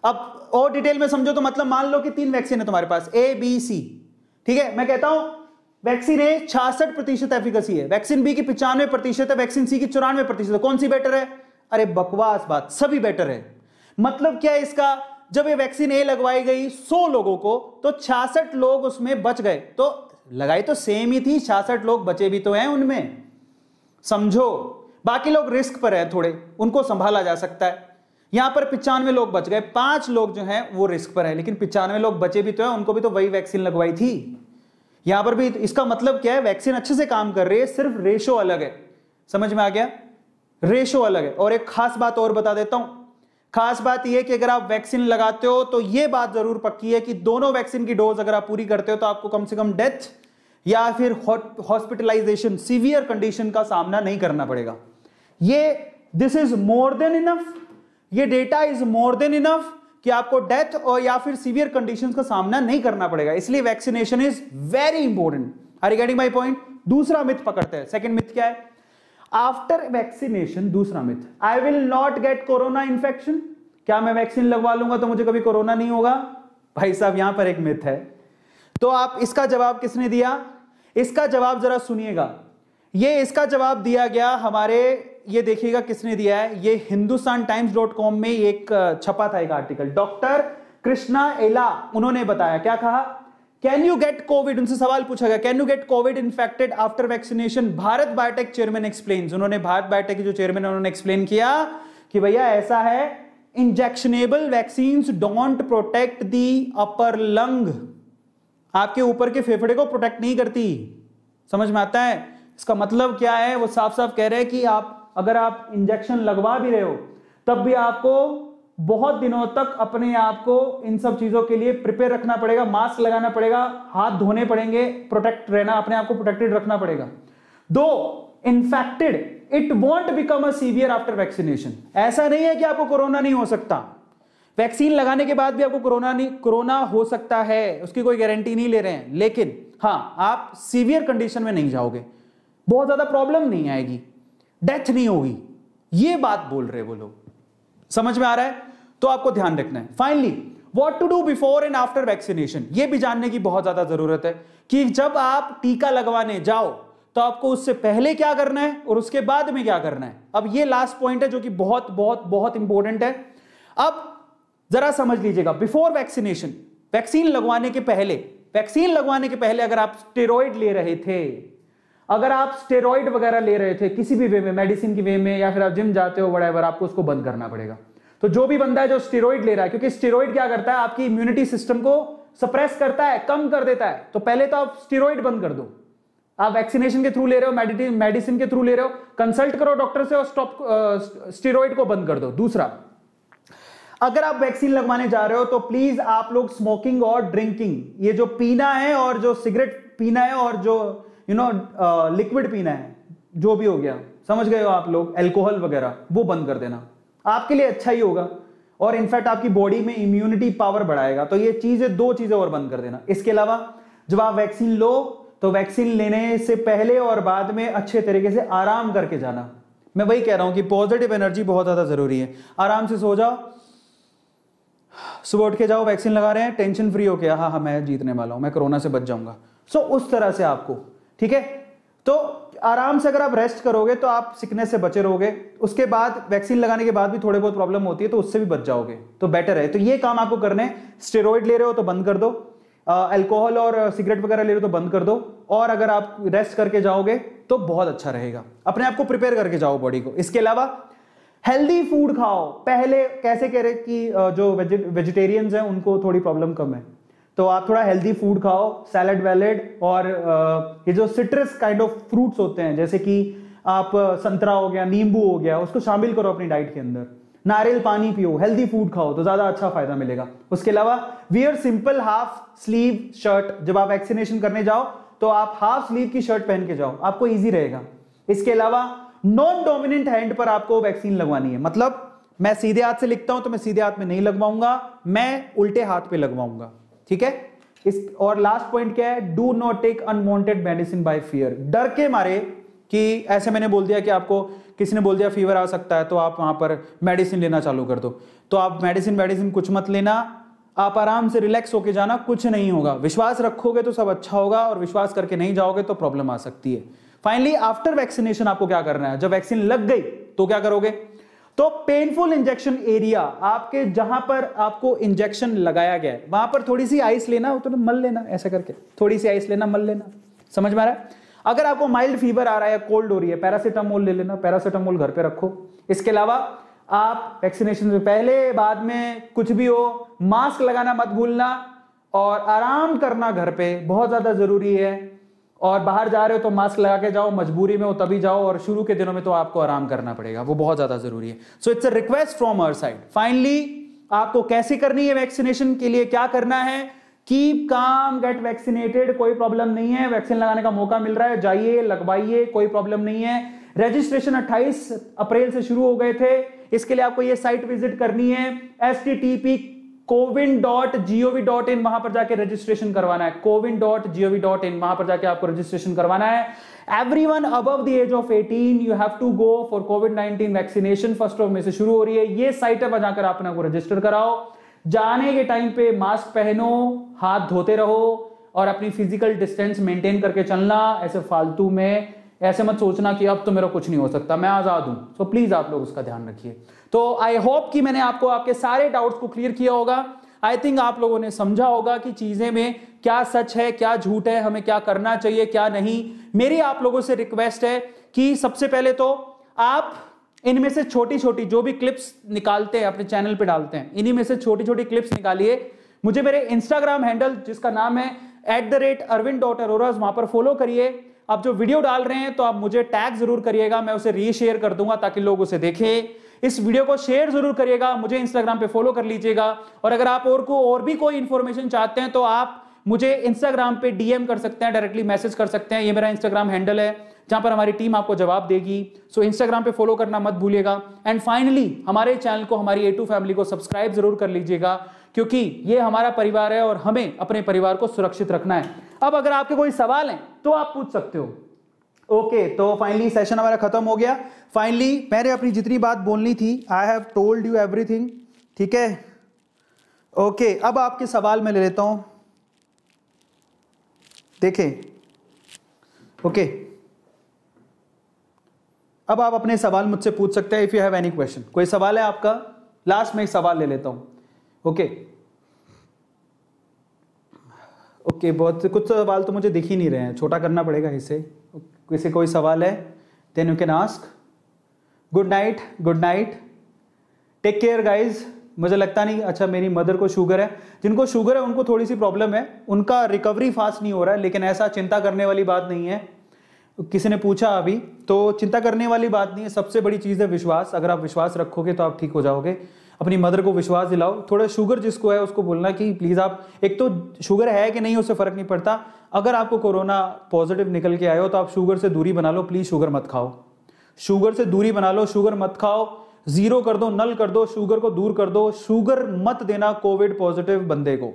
अब और डिटेल में समझो तो मतलब मान लो कि 3 वैक्सीन है तुम्हारे पास, ए बी सी, ठीक है। मैं कहता हूं वैक्सीन ए 66% एफिकेसी है, वैक्सीन बी की 95% है, वैक्सीन सी की 94% है, कौन सी बेटर है? अरे बकवास बात, सभी बेटर है। मतलब क्या है इसका? जब ये वैक्सीन ए लगवाई गई 100 लोगों को तो 66 लोग उसमें बच गए, तो लगाई तो सेम ही थी, 66 लोग बचे भी तो हैं उनमें, समझो। बाकी लोग रिस्क पर है थोड़े, उनको संभाला जा सकता है। यहां पर 95 लोग बच गए, 5 लोग जो हैं वो रिस्क पर है, लेकिन 95 लोग बचे भी तो हैं, उनको भी तो वही वैक्सीन लगवाई थी। यहां पर भी इसका मतलब क्या है? वैक्सीन अच्छे से काम कर रही है, सिर्फ रेशो अलग है। समझ में आ गया? रेशो अलग है। और एक खास बात और बता देता हूं, खास बात यह कि अगर आप वैक्सीन लगाते हो तो यह बात जरूर पक्की है कि दोनों वैक्सीन की डोज अगर आप पूरी करते हो तो आपको कम से कम डेथ या फिर हॉस्पिटलाइजेशन, सीवियर कंडीशन का सामना नहीं करना पड़ेगा। This is more than enough, ये data is more than enough कि आपको डेथ और या फिर सीवियर कंडीशंस का सामना नहीं करना पड़ेगा। इसलिए vaccination is very important. Are you getting my point? दूसरा मिथ पकड़ते हैं। सेकंड मिथ क्या है? आफ्टर वैक्सीनेशन, दूसरा myth, I will not get corona infection. क्या मैं वैक्सीन लगवा लूंगा तो मुझे कभी कोरोना नहीं होगा? भाई साहब, यहां पर एक मिथ है। तो आप इसका जवाब किसने दिया? इसका जवाब जरा सुनिएगा। ये इसका जवाब दिया गया हमारे, ये देखिएगा किसने दिया है, ये hindustantimes.com में एक छपा था एक आर्टिकल, डॉक्टर कृष्णा एला, उन्होंने बताया। क्या कहा? कैन यू गेट कोविड, उनसे सवाल पूछा गया, can you get Covid infected after vaccination? Bharat biotech chairman explains, उन्होंने भारत बायोटेक के जो चेयरमैन है उन्होंने एक्सप्लेन किया कि भैया ऐसा है, injectionable vaccines don't protect the upper lung, आपके ऊपर के फेफड़े को प्रोटेक्ट नहीं करती। समझ में आता है? इसका मतलब क्या है? वो साफ साफ कह रहे हैं कि आप अगर आप इंजेक्शन लगवा भी रहे हो तब भी आपको बहुत दिनों तक अपने आप को इन सब चीजों के लिए प्रिपेयर रखना पड़ेगा, मास्क लगाना पड़ेगा, हाथ धोने पड़ेंगे, प्रोटेक्ट रहना, अपने आप को प्रोटेक्टेड रखना पड़ेगा। दो infected, it won't become a severe after vaccination. ऐसा नहीं है कि आपको कोरोना नहीं हो सकता, वैक्सीन लगाने के बाद भी आपको कोरोना हो सकता है, उसकी कोई गारंटी नहीं ले रहे हैं, लेकिन हां आप सीवियर कंडीशन में नहीं जाओगे, बहुत ज्यादा प्रॉब्लम नहीं आएगी, डेथ नहीं होगी, ये बात बोल रहे वो लोग। समझ में आ रहा है? तो आपको ध्यान रखना है। Finally, what to do before and after vaccination, ये भी जानने की बहुत ज्यादा जरूरत है कि जब आप टीका लगवाने जाओ तो आपको उससे पहले क्या करना है और उसके बाद में क्या करना है। अब ये लास्ट पॉइंट है जो कि बहुत बहुत बहुत इंपॉर्टेंट है। अब जरा समझ लीजिएगा, बिफोर वैक्सीनेशन, वैक्सीन लगवाने के पहले अगर आप स्टेरॉइड ले रहे थे, अगर आप स्टेरॉइड वगैरह ले रहे थे किसी भी वे में, मेडिसिन की वे में, या फिर आप जिम जाते हो व्हाटएवर, आपको उसको बंद करना पड़ेगा। तो जो भी बंदा है जो स्टेरॉइड ले रहा है, क्योंकि स्टेरॉइड क्या करता है, आपकी इम्यूनिटी सिस्टम को सप्रेस करता है, कम कर देता है, तो पहले तो आप स्टेरॉइड बंद कर दो। आप वैक्सीनेशन के थ्रू ले रहे हो, मेडिसिन के थ्रू ले रहे हो, कंसल्ट करो डॉक्टर से और स्टॉप स्टेरॉइड को बंद कर दो। दूसरा, अगर आप वैक्सीन लगवाने जा रहे हो तो प्लीज आप लोग स्मोकिंग और ड्रिंकिंग, ये जो पीना है और जो सिगरेट पीना है और जो लिक्विड पीना है, जो भी हो गया, समझ गए हो आप लोग, अल्कोहल वगैरह, वो बंद कर देना, आपके लिए अच्छा ही होगा और इनफैक्ट आपकी बॉडी में इम्यूनिटी पावर बढ़ाएगा। तो ये चीजें, दो चीजें और बंद कर देना। इसके अलावा जब आप वैक्सीन लो तो वैक्सीन लेने से पहले और बाद में अच्छे तरीके से आराम करके जाना। मैं वही कह रहा हूं कि पॉजिटिव एनर्जी बहुत ज्यादा जरूरी है। आराम से सो जाओ, सुबह उठ के जाओ, वैक्सीन लगा रहे हैं, टेंशन फ्री हो के, हाँ मैं जीतने वाला हूं, मैं कोरोना से बच जाऊंगा। सो उस तरह से आपको, ठीक है, तो आराम से अगर आप रेस्ट करोगे तो आप सिकनेस से बचे रहोगे। उसके बाद वैक्सीन लगाने के बाद भी थोड़े बहुत प्रॉब्लम होती है तो उससे भी बच जाओगे, तो बेटर है। तो ये काम आपको करने हैं। स्टेरॉइड ले रहे हो तो बंद कर दो, अल्कोहल और सिगरेट वगैरह ले रहे हो तो बंद कर दो, और अगर आप रेस्ट करके जाओगे तो बहुत अच्छा रहेगा। अपने आप को प्रिपेयर करके जाओ बॉडी को। इसके अलावा हेल्दी फूड खाओ। पहले कैसे कह रहे कि जो वेजिटेरियंस हैं उनको थोड़ी प्रॉब्लम कम है, तो आप थोड़ा हेल्दी फूड खाओ, सैलड वैलड, और ये जो सिट्रस काइंड ऑफ फ्रूट्स होते हैं, जैसे कि आप संतरा हो गया, नींबू हो गया, उसको शामिल करो अपनी डाइट के अंदर। नारियल पानी पियो, हेल्दी फूड खाओ तो ज्यादा अच्छा फायदा मिलेगा। उसके अलावा wear simple half sleeve shirt. जब आप वैक्सीनेशन करने जाओ तो आप हाफ स्लीव की शर्ट पहन के जाओ, आपको ईजी रहेगा। इसके अलावा नॉन डोमिनेंट हैंड पर आपको वैक्सीन लगवानी है, मतलब मैं सीधे हाथ से लिखता हूं तो मैं सीधे हाथ में नहीं लगवाऊंगा, मैं उल्टे हाथ पे लगवाऊंगा, ठीक है। इस और लास्ट पॉइंट क्या है, do not take unwanted medicine by fear. डर के मारे कि ऐसे मैंने बोल दिया कि आपको किसी ने बोल दिया फीवर आ सकता है तो आप वहां पर मेडिसिन लेना चालू कर दो, तो आप मेडिसिन कुछ मत लेना, आप आराम से रिलैक्स होके जाना, कुछ नहीं होगा। विश्वास रखोगे तो सब अच्छा होगा, और विश्वास करके नहीं जाओगे तो प्रॉब्लम आ सकती है। फाइनली आफ्टर वैक्सीनेशन आपको क्या करना है, जब वैक्सीन लग गई तो क्या करोगे, तो पेनफुल इंजेक्शन एरिया, आपके जहां पर आपको इंजेक्शन लगाया गया है वहां पर थोड़ी सी आइस लेना, तो मल लेना, ऐसा करके थोड़ी सी आइस लेना, मल लेना। समझ में आ रहा है। अगर आपको माइल्ड फीवर आ रहा है, कोल्ड हो रही है, पैरासीटामोल ले लेना, पैरासीटामोल घर पे रखो। इसके अलावा आप वैक्सीनेशन से पहले बाद में कुछ भी हो, मास्क लगाना मत भूलना, और आराम करना घर पे बहुत ज्यादा जरूरी है। और बाहर जा रहे हो तो मास्क लगा के जाओ, मजबूरी में हो तभी जाओ, और शुरू के दिनों में तो आपको आराम करना पड़ेगा, वो बहुत ज्यादा जरूरी है। So it's a request from our side. Finally आपको कैसे करनी है वैक्सीनेशन के लिए, क्या करना है, कीप काम, गेट वैक्सीनेटेड, कोई प्रॉब्लम नहीं है, वैक्सीन लगाने का मौका मिल रहा है, जाइए लगवाइए, कोई प्रॉब्लम नहीं है। रजिस्ट्रेशन 28 अप्रैल से शुरू हो गए थे, इसके लिए आपको ये साइट विजिट करनी है, http://cowin.gov.in, वहां पर जाके रजिस्ट्रेशन करवाना है, cowin.gov.in, वहां पर जाके आपको रजिस्ट्रेशन करवाना है। Everyone above the age of 18 you have to go for कोविड-19 वैक्सीनेशन, 1 में से शुरू हो रही है। ये साइट है, जाकर अपने को रजिस्टर कराओ। जाने के टाइम पे मास्क पहनो, हाथ धोते रहो, और अपनी फिजिकल डिस्टेंस मेंटेन करके चलना। ऐसे फालतू में ऐसे मत सोचना कि अब तो मेरा कुछ नहीं हो सकता, मैं आजाद हूं। सो प्लीज आप लोग उसका ध्यान रखिए। तो आई होप कि मैंने आपको आपके सारे डाउट्स को क्लियर किया होगा। आई थिंक आप लोगों ने समझा होगा कि चीजें में क्या सच है, क्या झूठ है, हमें क्या करना चाहिए, क्या नहीं। मेरी आप लोगों से रिक्वेस्ट है कि सबसे पहले तो आप इनमें से छोटी छोटी जो भी क्लिप्स निकालते हैं अपने चैनल पे डालते हैं, इन्हीं में से छोटी छोटी क्लिप्स निकालिए, मुझे मेरे इंस्टाग्राम हैंडल जिसका नाम है @arvind.arora, वहां पर फॉलो करिए। आप जो वीडियो डाल रहे हैं तो आप मुझे टैग जरूर करिएगा, मैं उसे रीशेयर कर दूंगा ताकि लोग उसे देखें। इस वीडियो को शेयर जरूर करिएगा, मुझे इंस्टाग्राम पे फॉलो कर लीजिएगा। और अगर आप और भी कोई इंफॉर्मेशन चाहते हैं तो आप मुझे इंस्टाग्राम पे डीएम कर सकते हैं, डायरेक्टली मैसेज कर सकते हैं। ये मेरा इंस्टाग्राम हैंडल है जहां पर हमारी टीम आपको जवाब देगी। सो इंस्टाग्राम पे फॉलो करना मत भूलिएगा। एंड फाइनली हमारे चैनल को, हमारी A2 फैमिली को सब्सक्राइब जरूर कर लीजिएगा, क्योंकि ये हमारा परिवार है और हमें अपने परिवार को सुरक्षित रखना है। अब अगर आपके कोई सवाल हैं तो आप पूछ सकते हो। ओके, तो फाइनली सेशन हमारा खत्म हो गया। फाइनली मैंने अपनी जितनी बात बोलनी थी, I have told you everything, ठीक है। ओके, अब आपके सवाल मैं ले लेता हूं, देखें। ओके, अब आप अपने सवाल मुझसे पूछ सकते हैं, if you have any question. कोई सवाल है आपका? लास्ट में एक सवाल ले लेता हूं। ओके ओके, बहुत कुछ सवाल तो मुझे दिख ही नहीं रहे हैं, छोटा करना पड़ेगा इसे। किसी कोई सवाल है then you can ask. Good night, take care guys. मुझे लगता नहीं, अच्छा मेरी मदर को शुगर है, जिनको शुगर है उनको थोड़ी सी प्रॉब्लम है, उनका रिकवरी फास्ट नहीं हो रहा है, लेकिन ऐसा चिंता करने वाली बात नहीं है। किसी ने पूछा अभी, तो चिंता करने वाली बात नहीं है। सबसे बड़ी चीज़ है विश्वास। अगर आप विश्वास रखोगे तो आप ठीक हो जाओगे। अपनी मदर को विश्वास दिलाओ। थोड़ा शुगर जिसको है उसको बोलना कि प्लीज़ आप, एक तो शुगर है कि नहीं उससे फ़र्क नहीं पड़ता, अगर आपको कोरोना पॉजिटिव निकल के आए हो तो आप शुगर से दूरी बना लो। प्लीज़ शुगर मत खाओ, शुगर से दूरी बना लो, शुगर मत खाओ, जीरो कर दो, नल कर दो, शुगर को दूर कर दो। शुगर मत देना कोविड पॉजिटिव बंदे को।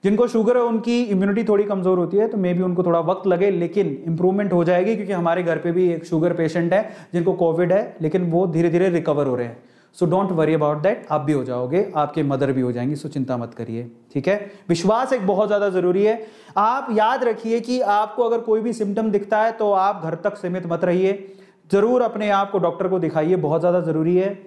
जिनको शुगर है उनकी इम्यूनिटी थोड़ी कमजोर होती है, तो मे बी उनको थोड़ा वक्त लगे, लेकिन इंप्रूवमेंट हो जाएगी। क्योंकि हमारे घर पे भी एक शुगर पेशेंट है जिनको कोविड है, लेकिन वो धीरे धीरे रिकवर हो रहे हैं। So don't worry about that. आप भी हो जाओगे, आपके मदर भी हो जाएंगी, सो चिंता मत करिए, ठीक है। विश्वास एक बहुत ज्यादा जरूरी है। आप याद रखिए कि आपको अगर कोई भी सिम्टम दिखता है तो आप घर तक सीमित मत रहिए, जरूर अपने आप को डॉक्टर को दिखाइए, बहुत ज्यादा जरूरी है।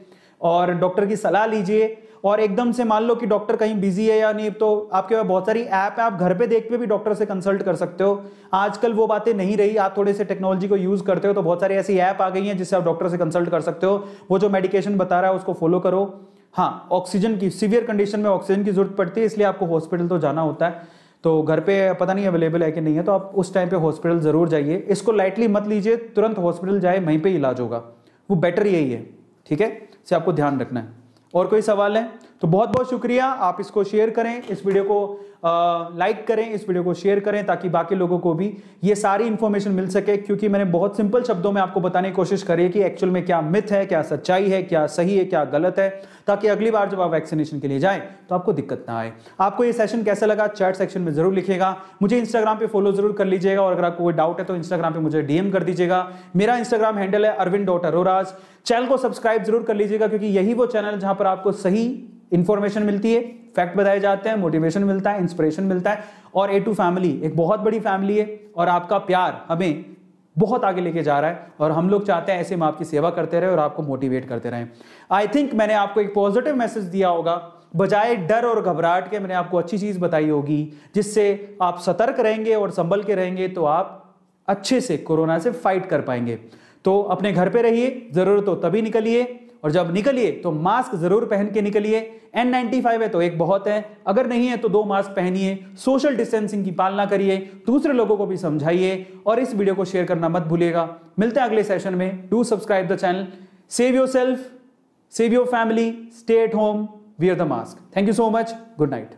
और डॉक्टर की सलाह लीजिए। और एकदम से मान लो कि डॉक्टर कहीं बिजी है या नहीं, तो आपके पास बहुत सारी ऐप है, आप घर पे देख के भी डॉक्टर से कंसल्ट कर सकते हो। आजकल वो बातें नहीं रही, आप थोड़े से टेक्नोलॉजी को यूज करते हो तो बहुत सारी ऐसी ऐप आ गई हैं जिससे आप डॉक्टर से कंसल्ट कर सकते हो। वो जो मेडिकेशन बता रहा है उसको फॉलो करो। हाँ, ऑक्सीजन की सीवियर कंडीशन में ऑक्सीजन की जरूरत पड़ती है, इसलिए आपको हॉस्पिटल तो जाना होता है। तो घर पे पता नहीं अवेलेबल है कि नहीं है, तो आप उस टाइम पे हॉस्पिटल जरूर जाइए। इसको लाइटली मत लीजिए, तुरंत हॉस्पिटल जाए, वहीं पे इलाज होगा, वो बेटर यही है, ठीक है। इसे आपको ध्यान रखना है। और कोई सवाल है तो बहुत बहुत शुक्रिया। आप इसको शेयर करें, इस वीडियो को लाइक करें, इस वीडियो को शेयर करें, ताकि बाकी लोगों को भी ये सारी इंफॉर्मेशन मिल सके। क्योंकि मैंने बहुत सिंपल शब्दों में आपको बताने की कोशिश करी है कि एक्चुअल में क्या मिथ है, क्या सच्चाई है, क्या सही है, क्या गलत है, ताकि अगली बार जब आप वैक्सीनेशन के लिए जाएं तो आपको दिक्कत ना आए। आपको ये सेशन कैसा लगा चैट सेक्शन में जरूर लिखिएगा। मुझे इंस्टाग्राम पे फॉलो जरूर कर लीजिएगा, और अगर आपको कोई डाउट है तो इंस्टाग्राम पे मुझे डीएम कर दीजिएगा। मेरा इंस्टाग्राम हैंडल है arvind.aroras। चैनल को सब्सक्राइब जरूर कर लीजिएगा, क्योंकि यही वो चैनल जहां पर आपको सही इंफॉर्मेशन मिलती है, फैक्ट बताए जाते हैं, मोटिवेशन मिलता है, इंस्पिरेशन मिलता है। और A2 फैमिली एक बहुत बड़ी फैमिली है, और आपका प्यार हमें बहुत आगे लेके जा रहा है, और हम लोग चाहते हैं ऐसे हम आपकी सेवा करते रहे और आपको मोटिवेट करते रहें। आई थिंक मैंने आपको एक पॉजिटिव मैसेज दिया होगा, बजाय डर और घबराहट के मैंने आपको अच्छी चीज बताई होगी, जिससे आप सतर्क रहेंगे और संभल के रहेंगे, तो आप अच्छे से कोरोना से फाइट कर पाएंगे। तो अपने घर पे रहिए, जरूरत हो तभी निकलिए, और जब निकलिए तो मास्क जरूर पहन के निकलिए। N95 है तो एक बहुत है, अगर नहीं है तो 2 मास्क पहनिए। सोशल डिस्टेंसिंग की पालना करिए, दूसरे लोगों को भी समझाइए, और इस वीडियो को शेयर करना मत भूलिएगा। मिलते हैं अगले सेशन में। Do subscribe the channel. Save yourself, save your family, stay at home, wear the mask. Thank you so much. Good night.